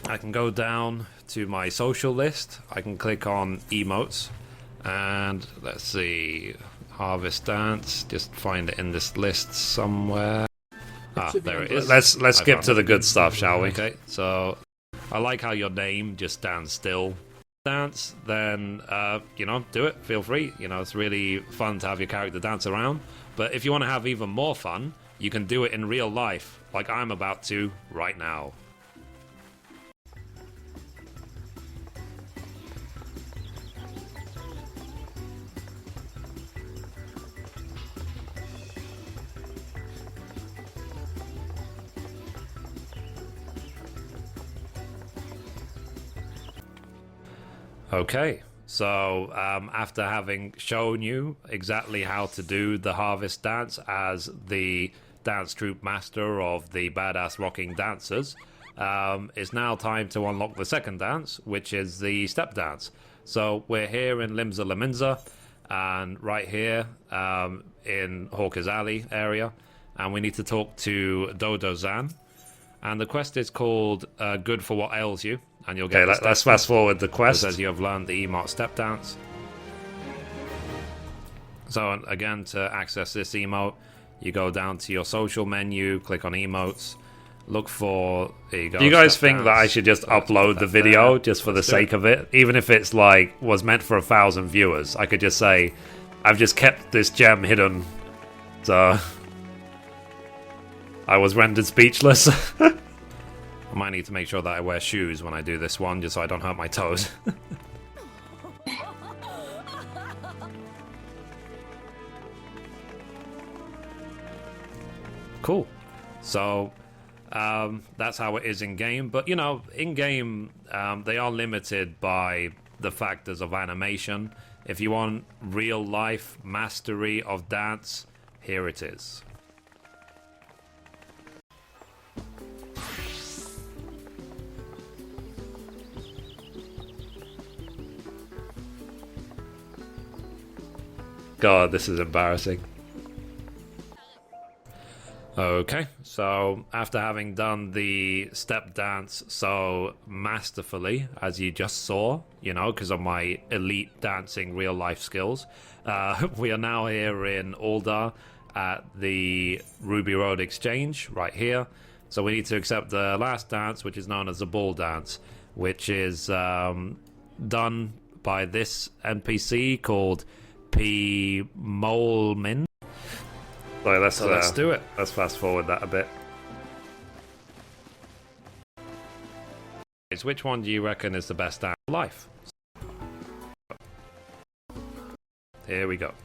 I can go down to my social list, I can click on emotes, and let's see, Harvest Dance, just find it in this list somewhere. Ah, there it is. Let's skip to the good stuff, shall we? Okay, so I like how your name just stands still. Dance, then, you know, do it. Feel free. You know, it's really fun to have your character dance around. But if you want to have even more fun, you can do it in real life, like I'm about to right now. Okay, so after having shown you exactly how to do the Harvest Dance as the dance troupe master of the Badass Rocking Dancers, it's now time to unlock the second dance, which is the Step Dance. So we're here in Limsa Laminza, and right here in Hawker's Alley area, and we need to talk to Dodo Zan. And the quest is called Good for What Ails You. And you'll get let's fast forward the quest. It says you have learned the emote Step Dance. So again, to access this emote, you go down to your social menu, click on emotes, look for... There you go. Do you guys think that I should just upload the video just for the sake of it? Even if it's like, was meant for 1,000 viewers, I could just say, I've just kept this gem hidden. So... I was rendered speechless. I might need to make sure that I wear shoes when I do this one, just so I don't hurt my toes. Cool. So, that's how it is in-game. But, you know, in-game, they are limited by the factors of animation. If you want real-life mastery of dance, here it is. God, this is embarrassing. Okay, so after having done the step dance so masterfully, as you just saw, you know, because of my elite dancing real life skills, we are now here in Aldar at the Ruby Road Exchange, right here. So we need to accept the last dance, which is known as the ball dance, which is done by this NPC called P. Molmin. So let's do it. Let's fast forward that a bit. Which one do you reckon is the best dance of life? Here we go.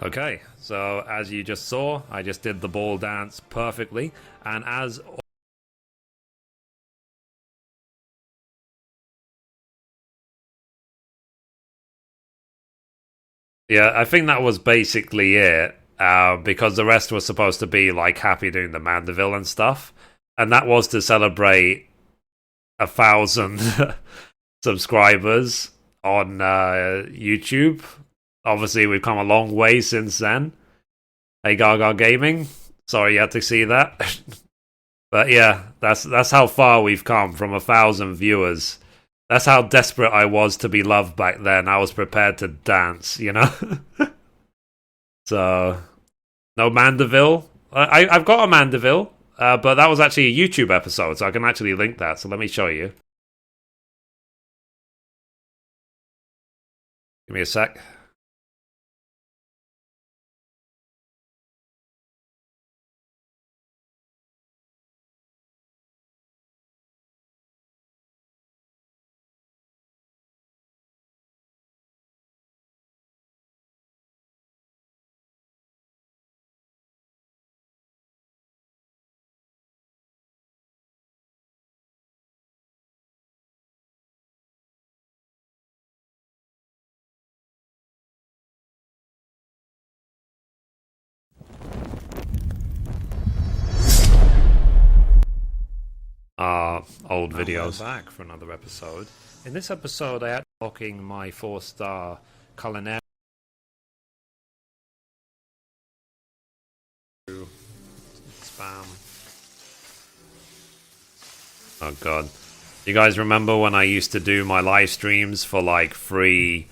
Okay, so as you just saw, I just did the ball dance perfectly, and as yeah, I think that was basically it, because the rest was supposed to be like Happy doing the Mandeville and stuff, and that was to celebrate 1,000 subscribers on YouTube. Obviously, we've come a long way since then. Hey, Gaga Gaming. Sorry you had to see that. But yeah, that's how far we've come from 1,000 viewers. That's how desperate I was to be loved back then. I was prepared to dance, you know? So, no Mandeville. I've got a Mandeville, but that was actually a YouTube episode, so I can actually link that. So let me show you. Give me a sec. Old videos. Back for another episode. In this episode, I am unlocking my 4-star culinary. Spam. Oh god. You guys remember when I used to do my live streams for like free,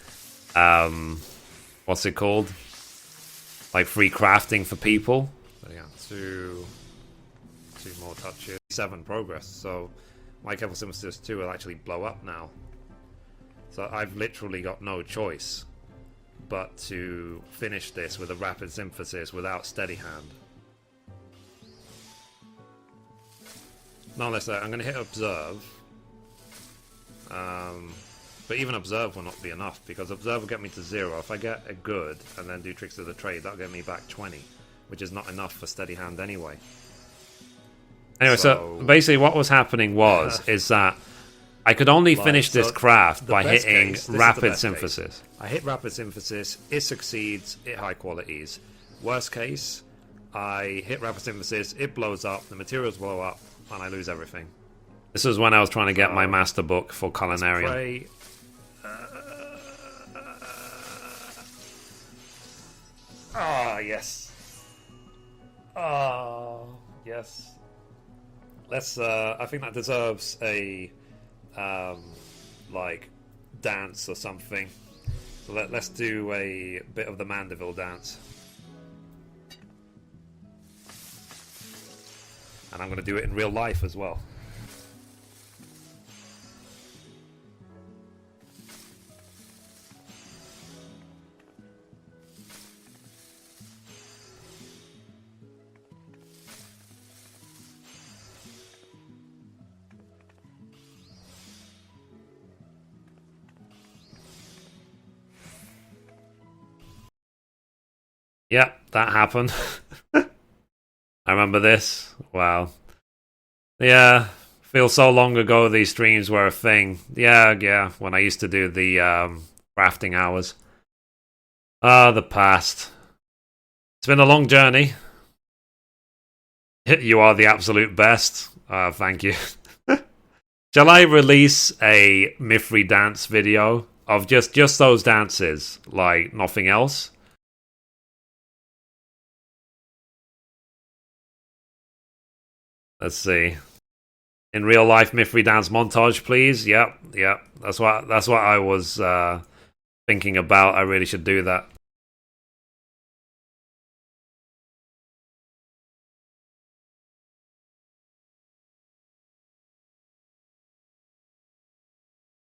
what's it called? Like free crafting for people? So yeah, two more touches. 7 progress, so my Chemical Synthesis 2 will actually blow up now. So I've literally got no choice but to finish this with a rapid synthesis without steady hand. Not unless I'm going to hit observe. But even observe will not be enough, because observe will get me to 0. If I get a good and then do tricks of the trade, that'll get me back 20, which is not enough for steady hand anyway. Anyway, so basically what was happening is that I could only finish this craft by hitting rapid synthesis. I hit rapid synthesis, it succeeds, it high qualities. Worst case, I hit rapid synthesis, it blows up, the materials blow up, and I lose everything. This was when I was trying to get my master book for culinarian. Yes. Yes. Let's, I think that deserves a, like, dance or something. So let's do a bit of the Mandeville dance. And I'm going to do it in real life as well. Yep, that happened. I remember this. Wow. Yeah, feels so long ago these streams were a thing. Yeah, when I used to do the crafting hours. Ah, the past. It's been a long journey. You are the absolute best. Thank you. Shall I release a Mithrie dance video of just those dances, like nothing else? Let's see. In real life, Mithrie dance montage, please. Yep. That's what I was thinking about. I really should do that.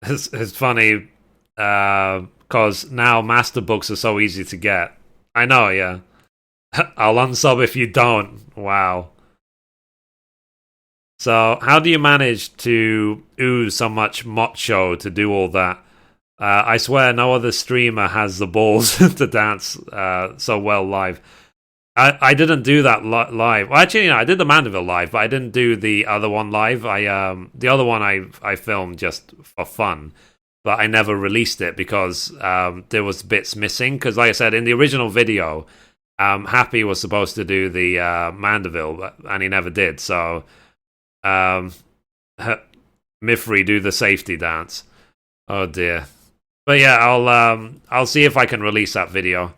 It's funny because now master books are so easy to get. I know, yeah. I'll unsub if you don't. Wow. So, how do you manage to ooze so much macho to do all that? I swear no other streamer has the balls to dance so well live. I didn't do that live. Well, actually, I did the Mandeville live, but I didn't do the other one live. The other one I filmed just for fun, but I never released it because there was bits missing. Because, like I said, in the original video, Happy was supposed to do the Mandeville, and he never did. So, Mithrie do the safety dance. Oh dear. But yeah, I'll see if I can release that video.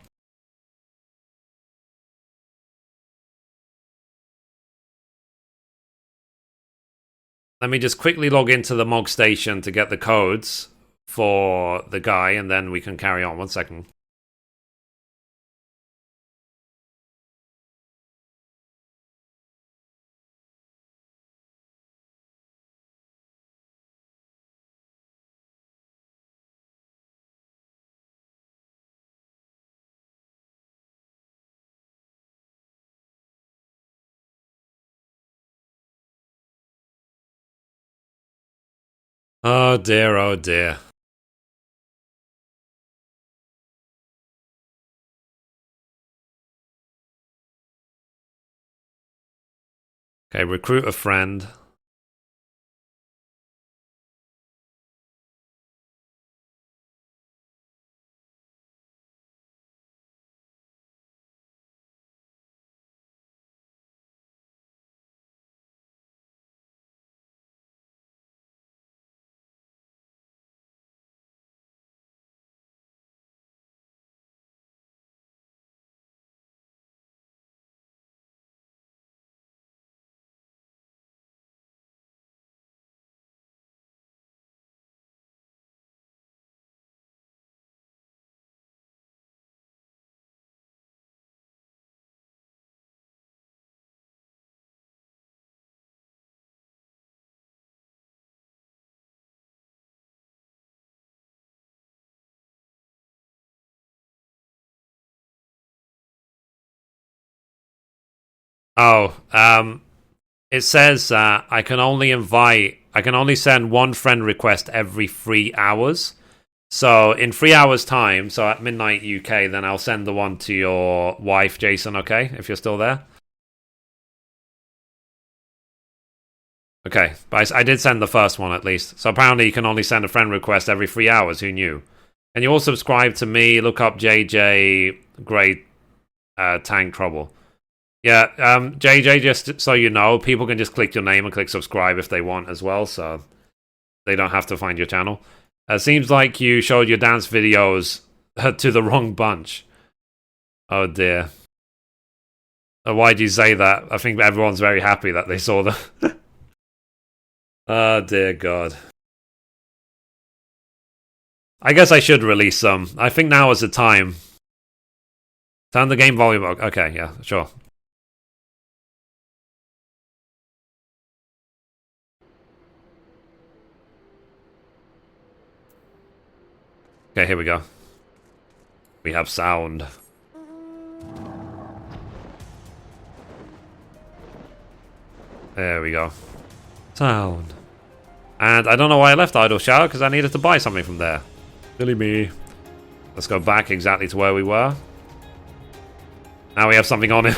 Let me just quickly log into the Mog Station to get the codes for the guy, and then we can carry on. 1 second. Oh dear, oh dear. Okay, recruit a friend. Oh, it says I can only send one friend request every 3 hours. So in 3 hours' time, so at midnight UK, then I'll send the one to your wife, Jason, okay? If you're still there. Okay, but I did send the first one at least. So apparently you can only send a friend request every 3 hours. Who knew? And you all subscribe to me. Look up JJ Great Tank Trouble. Yeah, JJ, just so you know, people can just click your name and click subscribe if they want as well, so they don't have to find your channel. Seems like you showed your dance videos to the wrong bunch. Oh dear. Why'd you say that? I think everyone's very happy that they saw them. Oh dear God. I guess I should release some. I think now is the time. Turn the game volume up. Okay, yeah, sure. Okay, here we go. We have sound. There we go. Sound. And I don't know why I left Idle Shower, because I needed to buy something from there. Silly me. Let's go back exactly to where we were. Now we have something on it.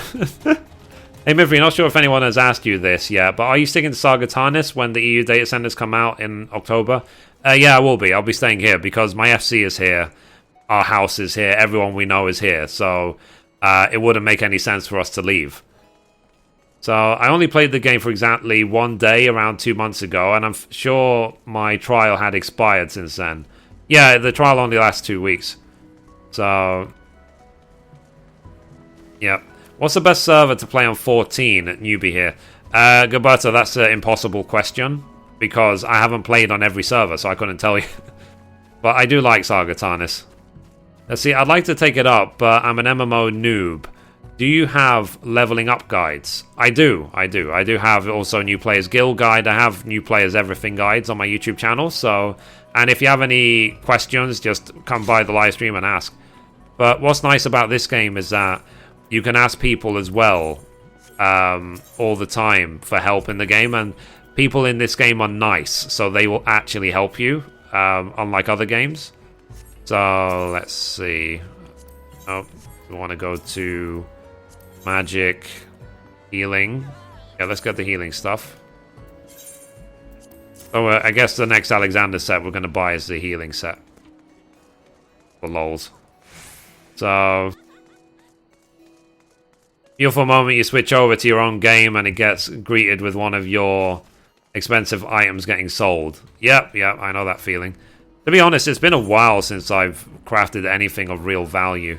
Hey Mithrie, not sure if anyone has asked you this yet, but are you sticking to Saga Tarnis when the EU data centers come out in October? Yeah, I will be. I'll be staying here because my FC is here. Our house is here. Everyone we know is here. So it wouldn't make any sense for us to leave. So I only played the game for exactly 1 day around 2 months ago, and I'm sure my trial had expired since then. Yeah, the trial only lasts 2 weeks. So, yeah. What's the best server to play on 14? Newbie here. Gilberto, that's an impossible question, because I haven't played on every server, so I couldn't tell you. But I do like Saga Tarnis. Let's see, I'd like to take it up, but I'm an MMO noob. Do you have leveling up guides? I do. I do have also New Players Guild guide. I have New Players Everything guides on my YouTube channel. So, and if you have any questions, just come by the live stream and ask. But what's nice about this game is that you can ask people as well all the time for help in the game. And people in this game are nice, so they will actually help you, unlike other games. So, let's see. Oh, we want to go to magic, healing. Yeah, let's get the healing stuff. Oh, I guess the next Alexander set we're going to buy is the healing set. For lols. So, feel for a moment you switch over to your own game and it gets greeted with one of your expensive items getting sold. Yep, I know that feeling. To be honest, it's been a while since I've crafted anything of real value.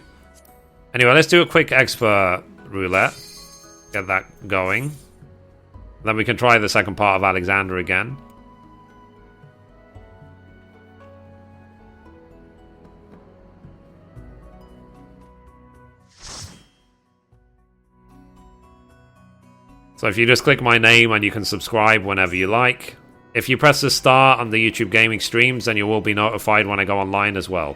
Anyway, let's do a quick expert roulette. Get that going. Then we can try the second part of Alexander again. So if you just click my name and you can subscribe whenever you like. If you press the star on the YouTube gaming streams, then you will be notified when I go online as well.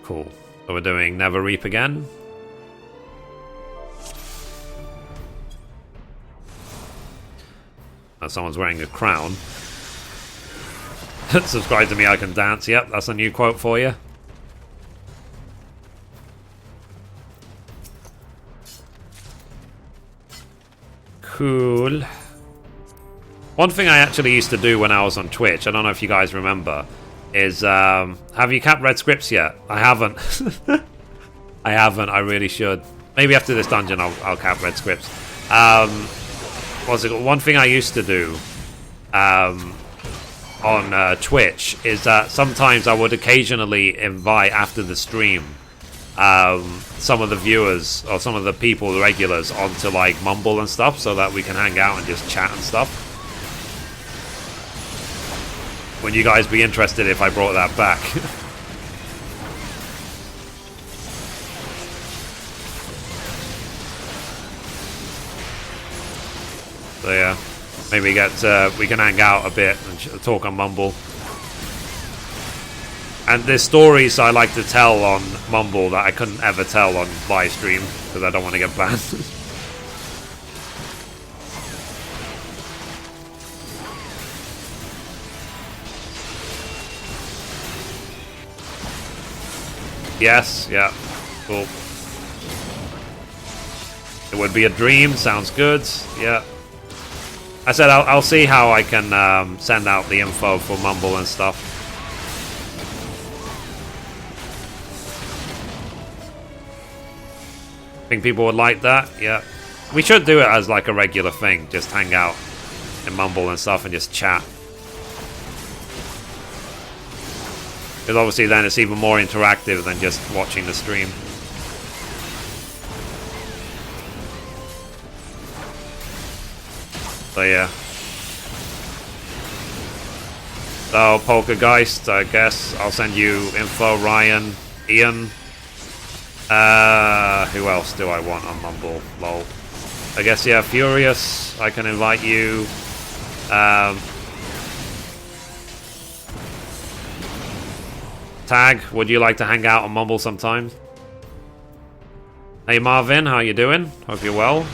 Cool. So we're doing Never Reap again. Oh, someone's wearing a crown. Subscribe to me, I can dance. Yep, that's a new quote for you. Cool. One thing I actually used to do when I was on Twitch, I don't know if you guys remember, is, have you capped red scripts yet? I haven't. I haven't, I really should. Maybe after this dungeon I'll cap red scripts. What's it called? One thing I used to do on Twitch is that sometimes I would occasionally invite after the stream some of the viewers or some of the people, the regulars, onto like Mumble and stuff so that we can hang out and just chat and stuff. Would you guys be interested if I brought that back? So yeah, maybe we can hang out a bit and talk on Mumble. And there's stories I like to tell on Mumble that I couldn't ever tell on live stream because I don't want to get banned. Yes, yeah, cool. It would be a dream, sounds good, yeah. I said I'll see how I can send out the info for Mumble and stuff. Think people would like that, yeah. We should do it as like a regular thing, just hang out in Mumble and stuff and just chat. Because obviously then it's even more interactive than just watching the stream. So yeah. So Poltergeist, I guess I'll send you info. Ryan, Ian. Who else do I want on Mumble? Lol. I guess yeah, Furious. I can invite you. Tag, would you like to hang out on Mumble sometime? Hey Marvin, how you doing? Hope you're well.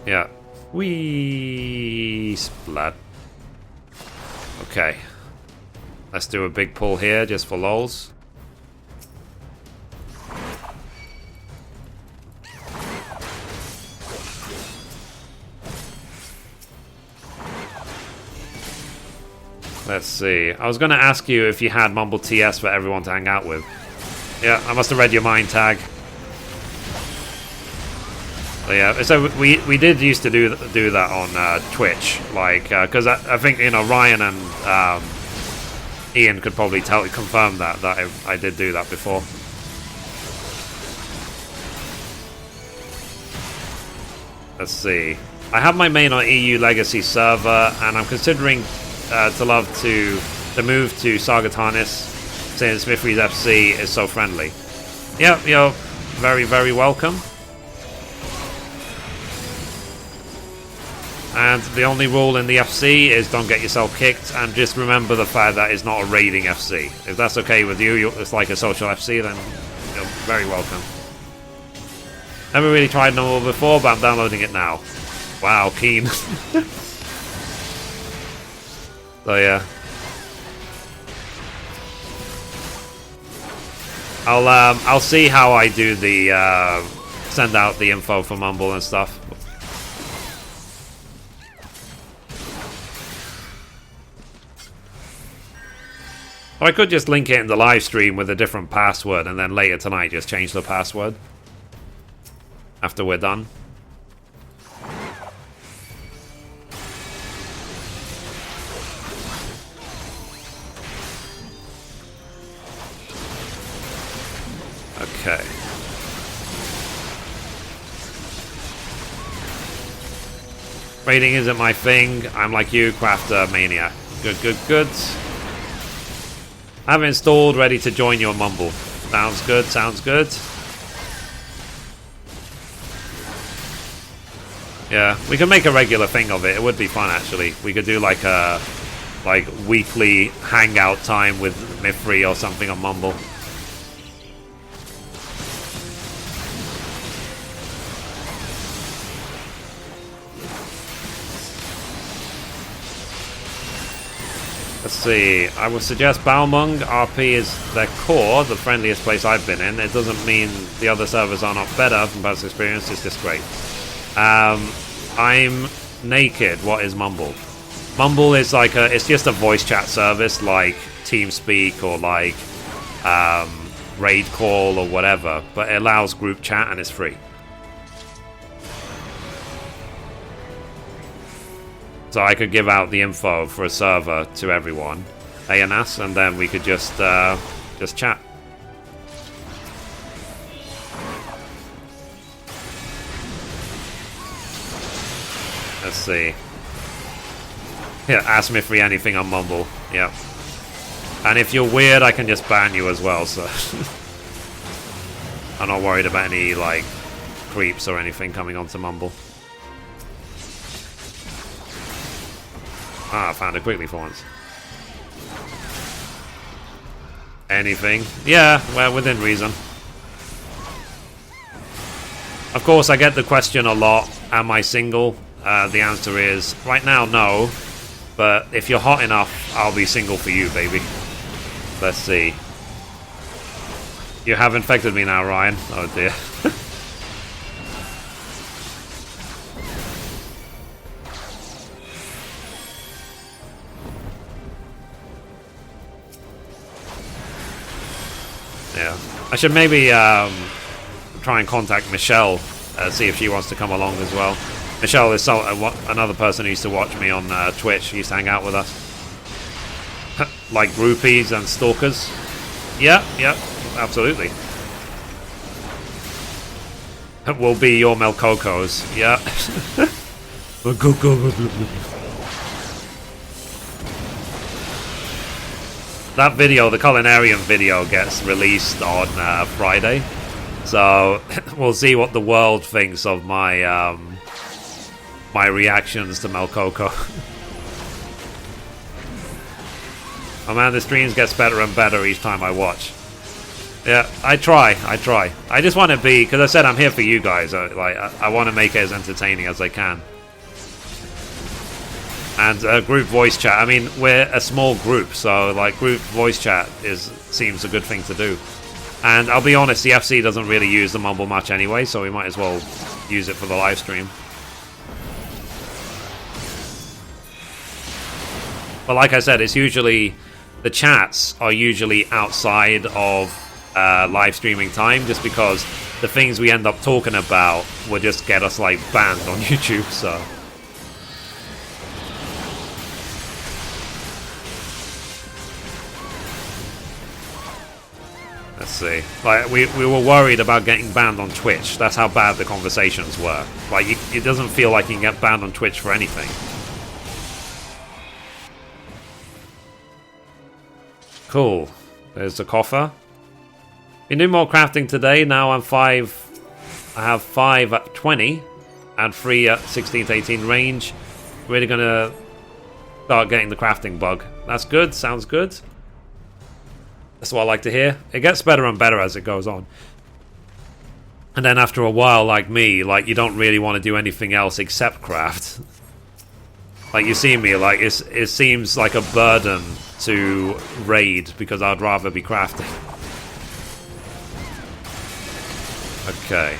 Yeah. Wee splat. Okay. Let's do a big pull here just for lols. Let's see. I was going to ask you if you had Mumble TS for everyone to hang out with. Yeah, I must have read your mind tag. So yeah, so we did used to do that on Twitch, like, because I think, you know, Ryan and Ian could probably confirm that I did do that before. Let's see. I have my main on EU Legacy server, and I'm considering to move to Sargatanis since Mithrie's FC is so friendly. Yep, you're very, very welcome. And the only rule in the FC is don't get yourself kicked, and just remember the fact that it's not a raiding FC. If that's okay with you, it's like a social FC, then you're very welcome. Never really tried normal before, but I'm downloading it now. Wow, keen. So yeah. I'll see how I do the send out the info for Mumble and stuff. Or I could just link it in the live stream with a different password, and then later tonight just change the password after we're done. Okay. Raiding isn't my thing. I'm like you, Crafter Maniac. Good, good, good. I have installed, ready to join your Mumble. Sounds good, sounds good. Yeah, we could make a regular thing of it. It would be fun, actually. We could do like a weekly hangout time with Mithrie or something on Mumble. Let's see, I would suggest Balmung. RP is their core, the friendliest place I've been in. It doesn't mean the other servers are not better from past experience, it's just great. I'm naked. What is Mumble? Mumble is like it's just a voice chat service like TeamSpeak or like Raid Call or whatever, but it allows group chat and it's free. So I could give out the info for a server to everyone, ANS, and then we could just chat. Let's see. Yeah, ask me for anything on Mumble. Yeah. And if you're weird, I can just ban you as well, so I'm not worried about any like creeps or anything coming onto Mumble. Ah, I found it quickly for once. Anything? Yeah, well, within reason. Of course, I get the question a lot, am I single? The answer is, right now, no. But if you're hot enough, I'll be single for you, baby. Let's see. You have infected me now, Ryan. Oh, dear. Yeah, I should maybe try and contact Michelle, see if she wants to come along as well. Michelle is another person who used to watch me on Twitch. She used to hang out with us. Like groupies and stalkers. Yeah, absolutely. Will be your Melcocos. Yeah. That video, the Culinarian video, gets released on Friday, so we'll see what the world thinks of my my reactions to Melcoco. Oh man, the streams gets better and better each time I watch. Yeah, I try. I just want to be, because I said I'm here for you guys. I want to make it as entertaining as I can. And group voice chat. I mean, we're a small group, so like group voice chat seems a good thing to do. And I'll be honest, the FC doesn't really use the Mumble much anyway, so we might as well use it for the live stream. But like I said, it's usually... The chats are usually outside of live streaming time, just because the things we end up talking about will just get us, like, banned on YouTube, so... Let's see. Like, we were worried about getting banned on Twitch. That's how bad the conversations were. Like, it doesn't feel like you can get banned on Twitch for anything. Cool. There's the coffer. We do more crafting today. Now I'm 5... I have 5 at 20. And 3 at 16 to 18 range. Really gonna start getting the crafting bug. That's good. Sounds good. That's what I like to hear. It gets better and better as it goes on. And then after a while, like me, like, you don't really want to do anything else except craft. Like, you see me, like, it seems like a burden to raid because I'd rather be crafting. Okay.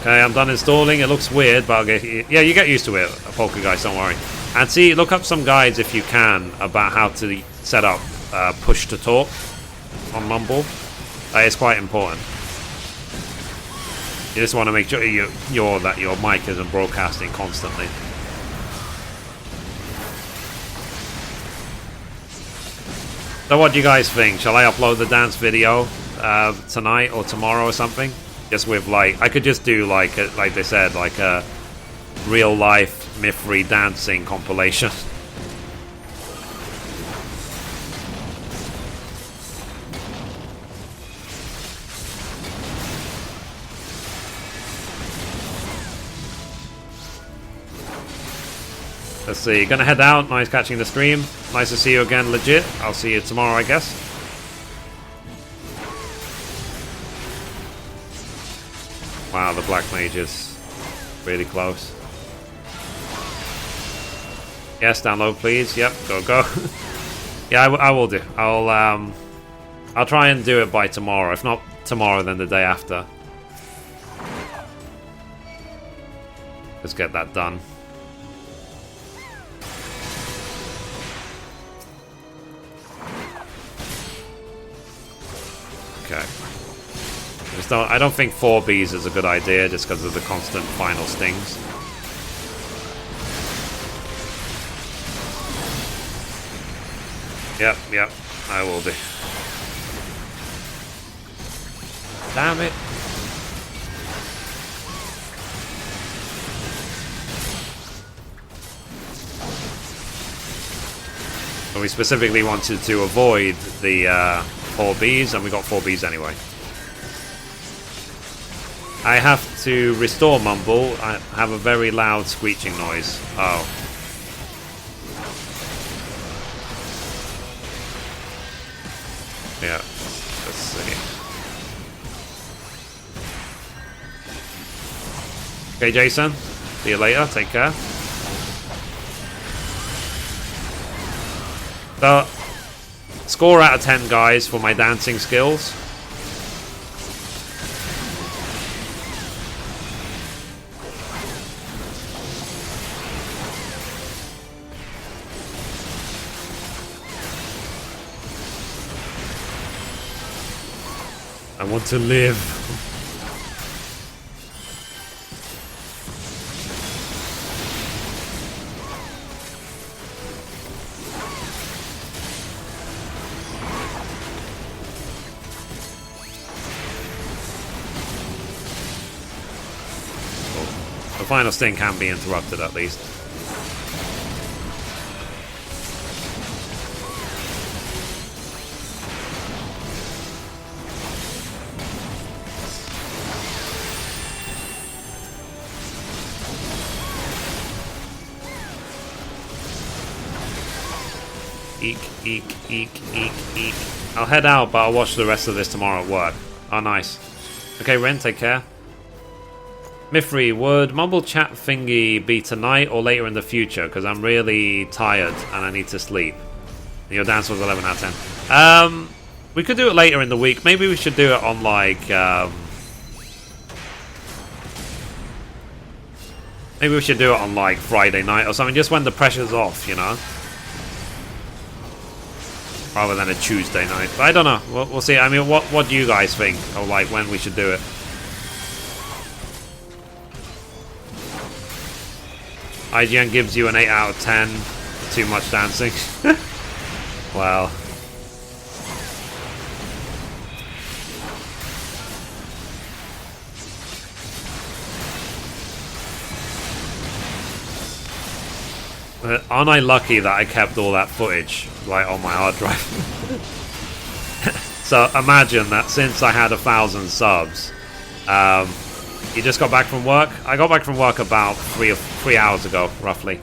Okay, I'm done installing. It looks weird, but I'll get... Yeah, you get used to it, Polka guys, don't worry. And see, look up some guides if you can about how to set up push to talk on Mumble. It's quite important. You just want to make sure that your mic isn't broadcasting constantly. So what do you guys think? Shall I upload the dance video tonight or tomorrow or something? Just with, like, I could just do like they said, like a real life Mithrie dancing compilation. Let's see, gonna head out. Nice catching the stream. Nice to see you again, legit. I'll see you tomorrow, I guess. Wow, the black mage is really close. Yes, download please. Yep, go. Yeah, I will do. I'll try and do it by tomorrow. If not tomorrow, then the day after. Let's get that done. Okay. I don't think 4Bs is a good idea just because of the constant final stings. Yep, I will do. Damn it. So we specifically wanted to avoid the 4Bs, and we got 4Bs anyway. I have to restore Mumble. I have a very loud screeching noise. Oh. Yeah, let's see. Okay, Jason. See you later. Take care. So, score out of 10, guys, for my dancing skills. I want to live. The final sting can be interrupted at least. Eek. I'll head out, but I'll watch the rest of this tomorrow at work. Oh, nice. Okay, Ren, take care. Mithrie, would Mumble Chat thingy be tonight or later in the future? Because I'm really tired and I need to sleep. Your dance was 11 out of 10. We could do it later in the week. Maybe we should do it on, like... Maybe we should do it on like Friday night or something, just when the pressure's off, you know? Rather than a Tuesday night. But I don't know. We'll see. I mean, what do you guys think of like when we should do it? IGN gives you an 8 out of 10. Too much dancing. Well. Aren't I lucky that I kept all that footage, like, on my hard drive? So imagine that since I had 1,000 subs, you just got back from work? I got back from work about 3 hours ago, roughly.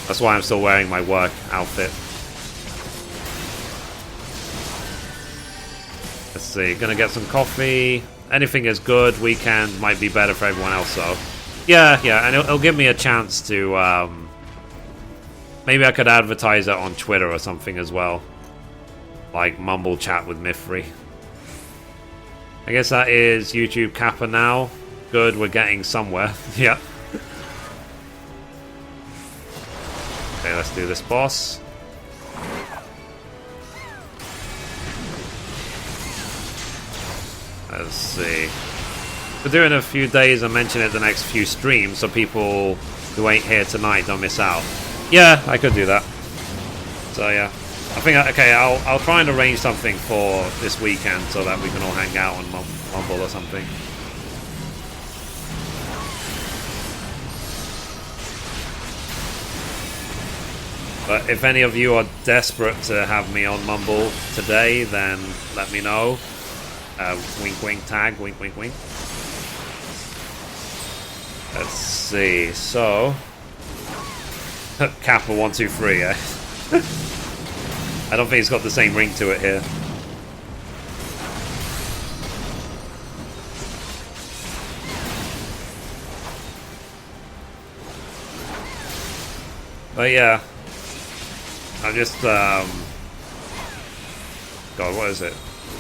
That's why I'm still wearing my work outfit. Let's see, gonna get some coffee. Anything is good, weekend might be better for everyone else, though. Yeah, and it'll give me a chance to, maybe I could advertise it on Twitter or something as well. Like Mumble Chat with Mithrie. I guess that is YouTube Kappa now. Good, we're getting somewhere. Yeah. Okay, let's do this boss. Let's see. We're doing a few days and mention it the next few streams so people who ain't here tonight don't miss out. Yeah, I could do that. So yeah, I think okay. I'll try and arrange something for this weekend so that we can all hang out on Mumble or something. But if any of you are desperate to have me on Mumble today, then let me know. Wink, wink, tag. Wink, wink, wink. Let's see. So. Kappa 123, eh? I don't think it's got the same ring to it here. But yeah, I'm just God, what is it?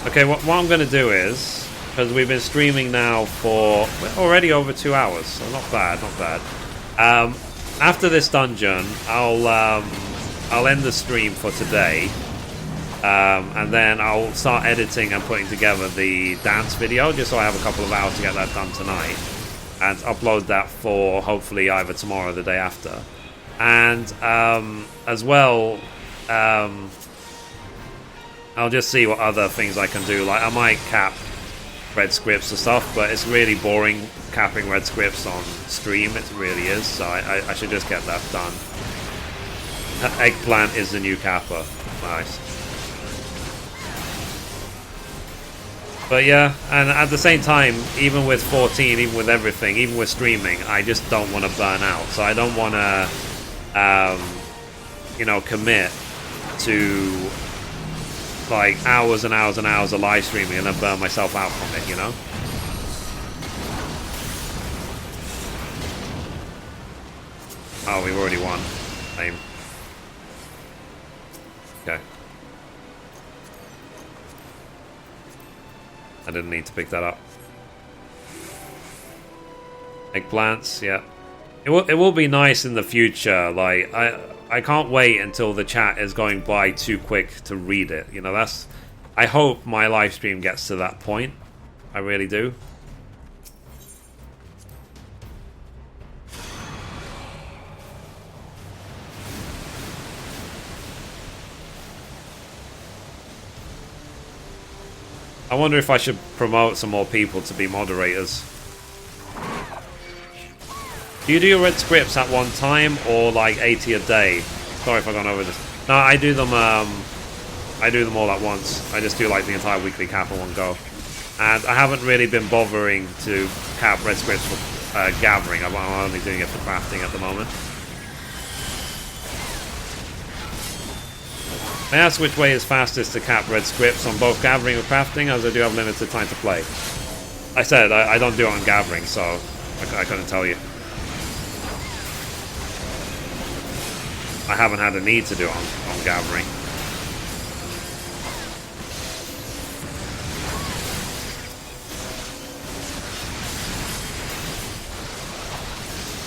Okay, what I'm gonna do is, because we've been streaming now for already over 2 hours, so not bad, not bad. After this dungeon, I'll end the stream for today, and then I'll start editing and putting together the dance video, just so I have a couple of hours to get that done tonight, and upload that for hopefully either tomorrow or the day after. And as well, I'll just see what other things I can do. Like I might cap red scripts and stuff, but it's really boring capping red scripts on stream. It really is. So I should just get that done. Eggplant is the new kappa. Nice. But yeah, and at the same time, even with 14, even with everything, even with streaming, I just don't want to burn out. So I don't want to, you know, commit to like hours and hours and hours of live streaming and then burn myself out from it, you know? Oh, we've already won. Lame. Okay. I didn't need to pick that up. Eggplants, yeah. It will be nice in the future. Like I can't wait until the chat is going by too quick to read it. You know, that's. I hope my live stream gets to that point. I really do. I wonder if I should promote some more people to be moderators. Do you do your red scripts at one time or like 80 a day? Sorry if I've gone over this. No, I do them all at once. I just do like the entire weekly cap in one go. And I haven't really been bothering to cap red scripts for gathering. I'm only doing it for crafting at the moment. I asked which way is fastest to cap red scripts on both gathering or crafting, as I do have limited time to play. I said I don't do it on gathering, so I couldn't tell you. I haven't had a need to do it on gathering.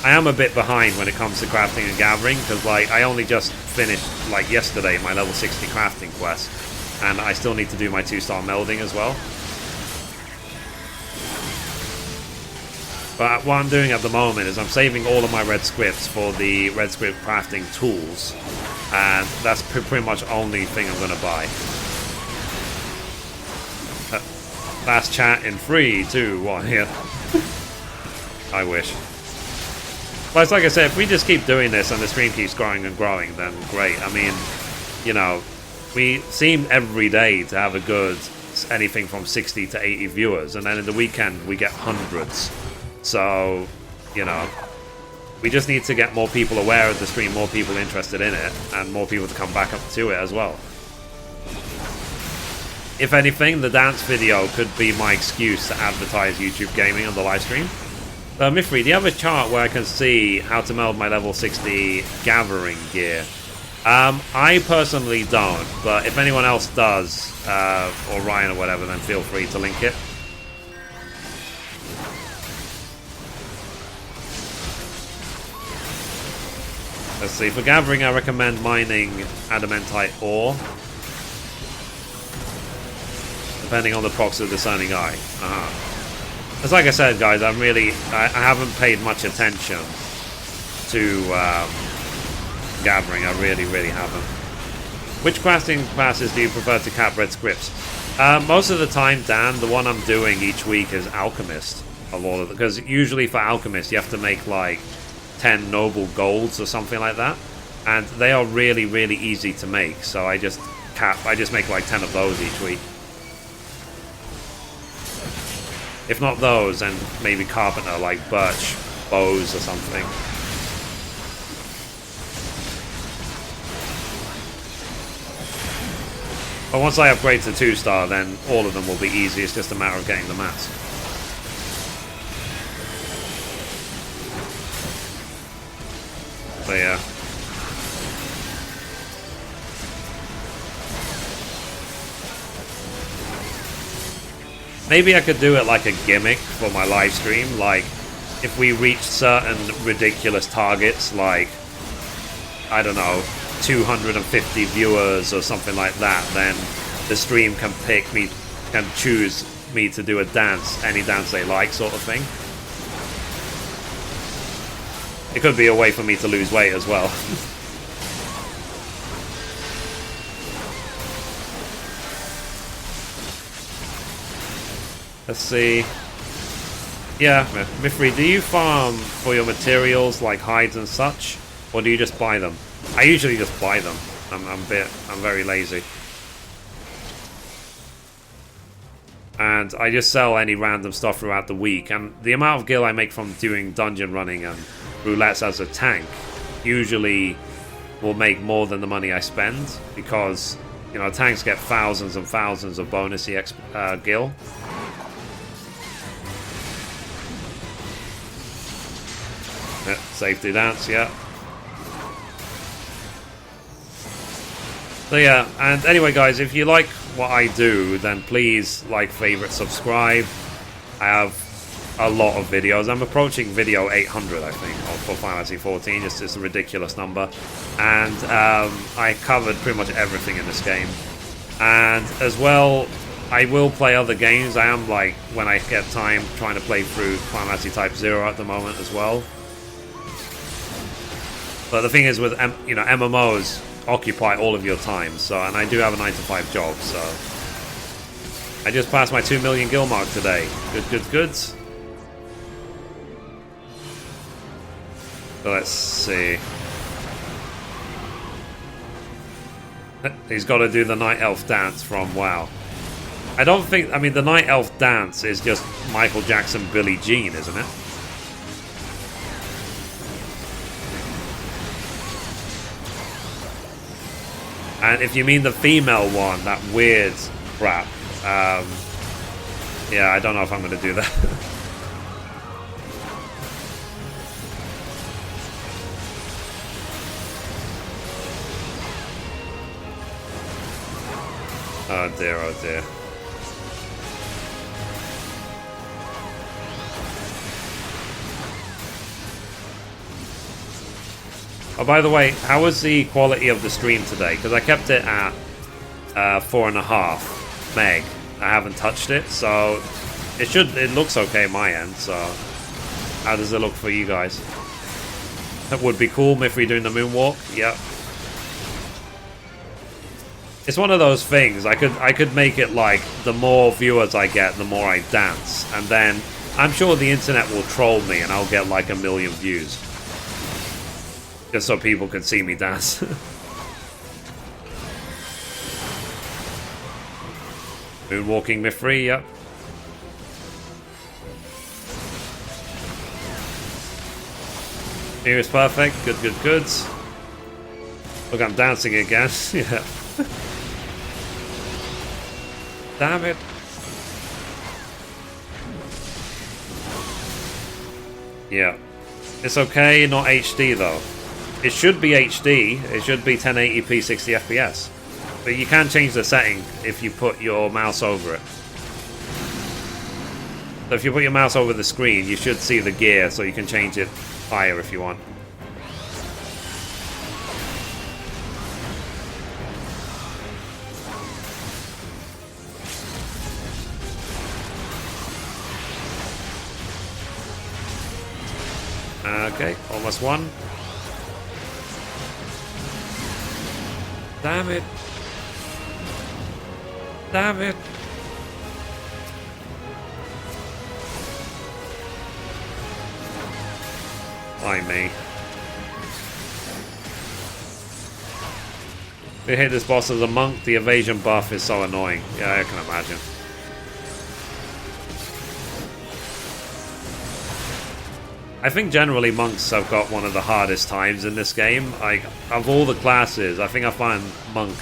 I am a bit behind when it comes to crafting and gathering, because like I only just finished like yesterday my level 60 crafting quest, and I still need to do my 2-star melding as well. But what I'm doing at the moment is I'm saving all of my red scripts for the red script crafting tools, and that's pretty much the only thing I'm going to buy. Last chat in 3, 2, 1 here. I wish. But it's like I said, if we just keep doing this and the stream keeps growing and growing, then great. I mean, you know, we seem every day to have a good anything from 60 to 80 viewers, and then in the weekend we get hundreds. So, you know, we just need to get more people aware of the stream, more people interested in it, and more people to come back up to it as well. If anything, the dance video could be my excuse to advertise YouTube gaming on the live stream. Mithrie, do you have a chart where I can see how to meld my level 60 gathering gear? I personally don't, but if anyone else does, or Ryan or whatever, then feel free to link it. Let's see, for gathering I recommend mining adamantite ore, depending on the procs of the discerning eye. As like I said, guys, I haven't paid much attention to gathering. I really haven't. Which crafting classes do you prefer to cap red scripts? Most of the time, Dan, the one I'm doing each week is Alchemist. Because usually for Alchemist you have to make like 10 noble golds or something like that, and they are really easy to make, so I just make like 10 of those each week. If not those, then maybe carpenter, like birch bows or something. But once I upgrade to 2-star, then all of them will be easy. It's just a matter of getting the mats. So yeah. Maybe I could do it like a gimmick for my live stream, like if we reach certain ridiculous targets, like, I don't know, 250 viewers or something like that, then the stream can choose me to do a dance, any dance they like, sort of thing. It could be a way for me to lose weight as well. Let's see. Yeah, Mithrie, do you farm for your materials like hides and such, or do you just buy them? I usually just buy them. I'm very lazy. And I just sell any random stuff throughout the week, and the amount of gil I make from doing dungeon running and roulettes as a tank usually will make more than the money I spend, because, you know, tanks get thousands and thousands of bonus gil. Yeah, safety dance, yeah. So yeah, and anyway guys, if you like what I do, then please like, favorite, subscribe. I have a lot of videos. I'm approaching video 800, I think, for Final Fantasy XIV. It's a ridiculous number. And I covered pretty much everything in this game. And as well, I will play other games. I am, like, when I get time, trying to play through Final Fantasy Type 0 at the moment as well. But the thing is, with MMOs occupy all of your time, so, and I do have a 9-to-5 job, so I just passed my 2 million gil mark today. Good. So let's see. He's got to do the Night Elf dance from WoW. I don't think, I mean, the Night Elf dance is just Michael Jackson, Billie Jean, isn't it? And if you mean the female one, that weird crap, yeah, I don't know if I'm going to do that. Oh dear, oh dear. Oh, by the way, how was the quality of the stream today? Because I kept it at 4.5 meg. I haven't touched it, so it looks okay on my end. So how does it look for you guys? That would be cool if we doing the moonwalk. Yep. It's one of those things. I could make it like the more viewers I get, the more I dance, and then I'm sure the internet will troll me, and I'll get like 1 million views, just so people can see me dance. Moonwalking Mithrie, yep. Here is perfect. Good, good, good. Look, I'm dancing again. Yeah. Damn it. Yeah. It's okay, not HD though. It should be HD. It should be 1080p 60 FPS. But you can change the setting if you put your mouse over it. So if you put your mouse over the screen, you should see the gear, so you can change it higher if you want. Okay, almost won. Damn it. Damn it. Why me? We hit this boss as a monk. The evasion buff is so annoying. Yeah, I can imagine. I think generally monks have got one of the hardest times in this game. Like, of all the classes, I think I find monk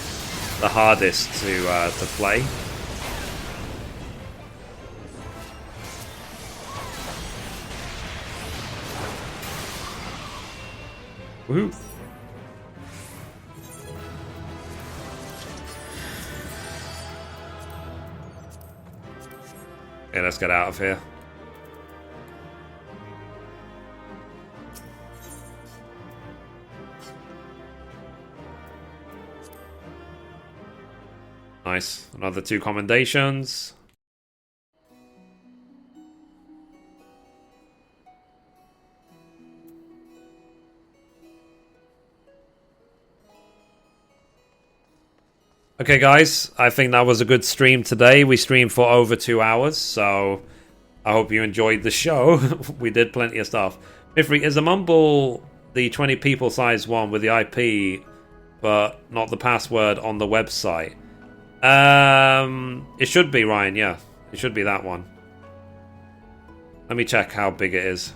the hardest to play. Woohoo! Okay, let's get out of here. Nice. Another 2 commendations. Okay, guys. I think that was a good stream today. We streamed for over 2 hours, so I hope you enjoyed the show. We did plenty of stuff. Mithrie, is the Mumble the 20 people size one with the IP, but not the password on the website? It should be, Ryan, yeah. It should be that one. Let me check how big it is.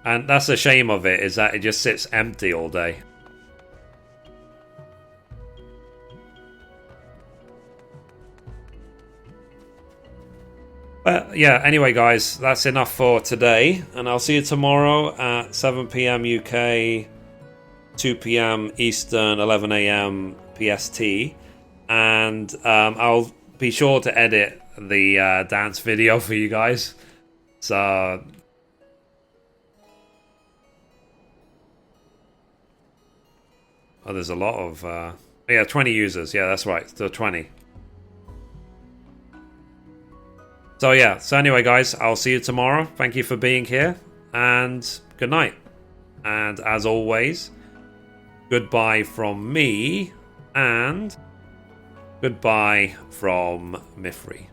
And that's the shame of it, is that it just sits empty all day. But yeah, anyway guys, that's enough for today. And I'll see you tomorrow at 7 PM UK, 2 PM Eastern, 11 AM PST. And I'll be sure to edit the dance video for you guys. So... Oh, there's a lot of... yeah, 20 users. Yeah, that's right. So 20. So yeah. So anyway, guys, I'll see you tomorrow. Thank you for being here. And good night. And as always, goodbye from me. And goodbye from Mithrie.